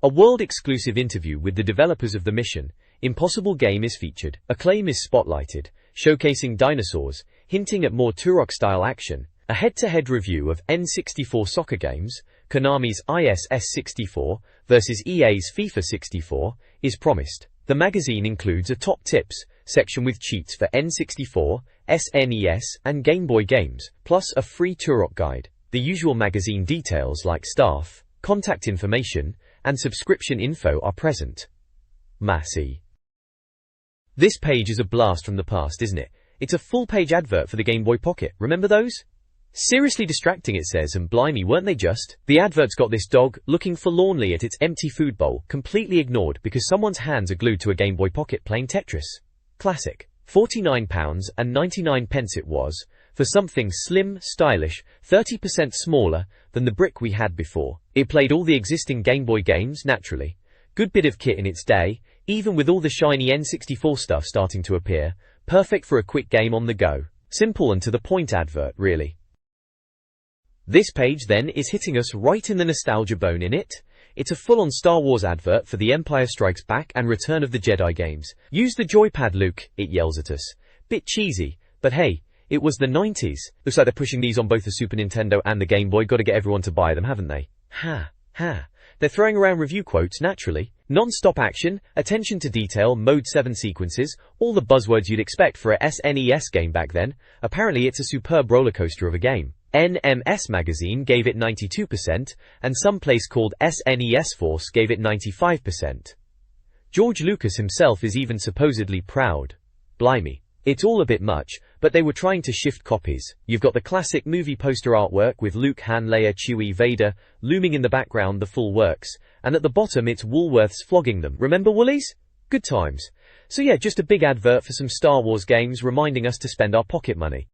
[SPEAKER 1] A world-exclusive interview with the developers of the Mission Impossible game is featured. Acclaim is spotlighted, showcasing dinosaurs, hinting at more Turok-style action. A head-to-head review of N64 soccer games, Konami's ISS 64 versus EA's FIFA 64, is promised. The magazine includes a top tips section with cheats for N64, SNES, and Game Boy games, plus a free Turok guide. The usual magazine details like staff, contact information, and subscription info are present. Massey. This page is a blast from the past, isn't it? It's a full-page advert for the Game Boy Pocket. Remember those? Seriously distracting, it says, and blimey, weren't they just? The advert's got this dog looking forlornly at its empty food bowl, completely ignored because someone's hands are glued to a Game Boy Pocket playing Tetris. Classic. £49.99 it was, for something slim, stylish, 30% smaller than the brick we had before. It played all the existing Game Boy games, naturally. Good bit of kit in its day, even with all the shiny N64 stuff starting to appear. Perfect for a quick game on the go. Simple and to the point advert, really. This page then is hitting us right in the nostalgia bone in it. It's a full-on Star Wars advert for The Empire Strikes Back and Return of the Jedi games. Use the joypad, Luke, it yells at us. Bit cheesy, but hey, it was the 90s. Looks like they're pushing these on both the Super Nintendo and the Game Boy. Gotta get everyone to buy them, haven't they? Ha. They're throwing around review quotes, naturally. Non-stop action, attention to detail, Mode 7 sequences, all the buzzwords you'd expect for a SNES game back then. Apparently it's a superb rollercoaster of a game. NMS magazine gave it 92%, and some place called SNES Force gave it 95%. George Lucas himself is even supposedly proud. Blimey. It's all a bit much, but they were trying to shift copies. You've got the classic movie poster artwork with Luke, Han, Leia, Chewie, Vader, looming in the background, the full works, and at the bottom it's Woolworths flogging them. Remember Woolies? Good times. So yeah, just a big advert for some Star Wars games reminding us to spend our pocket money.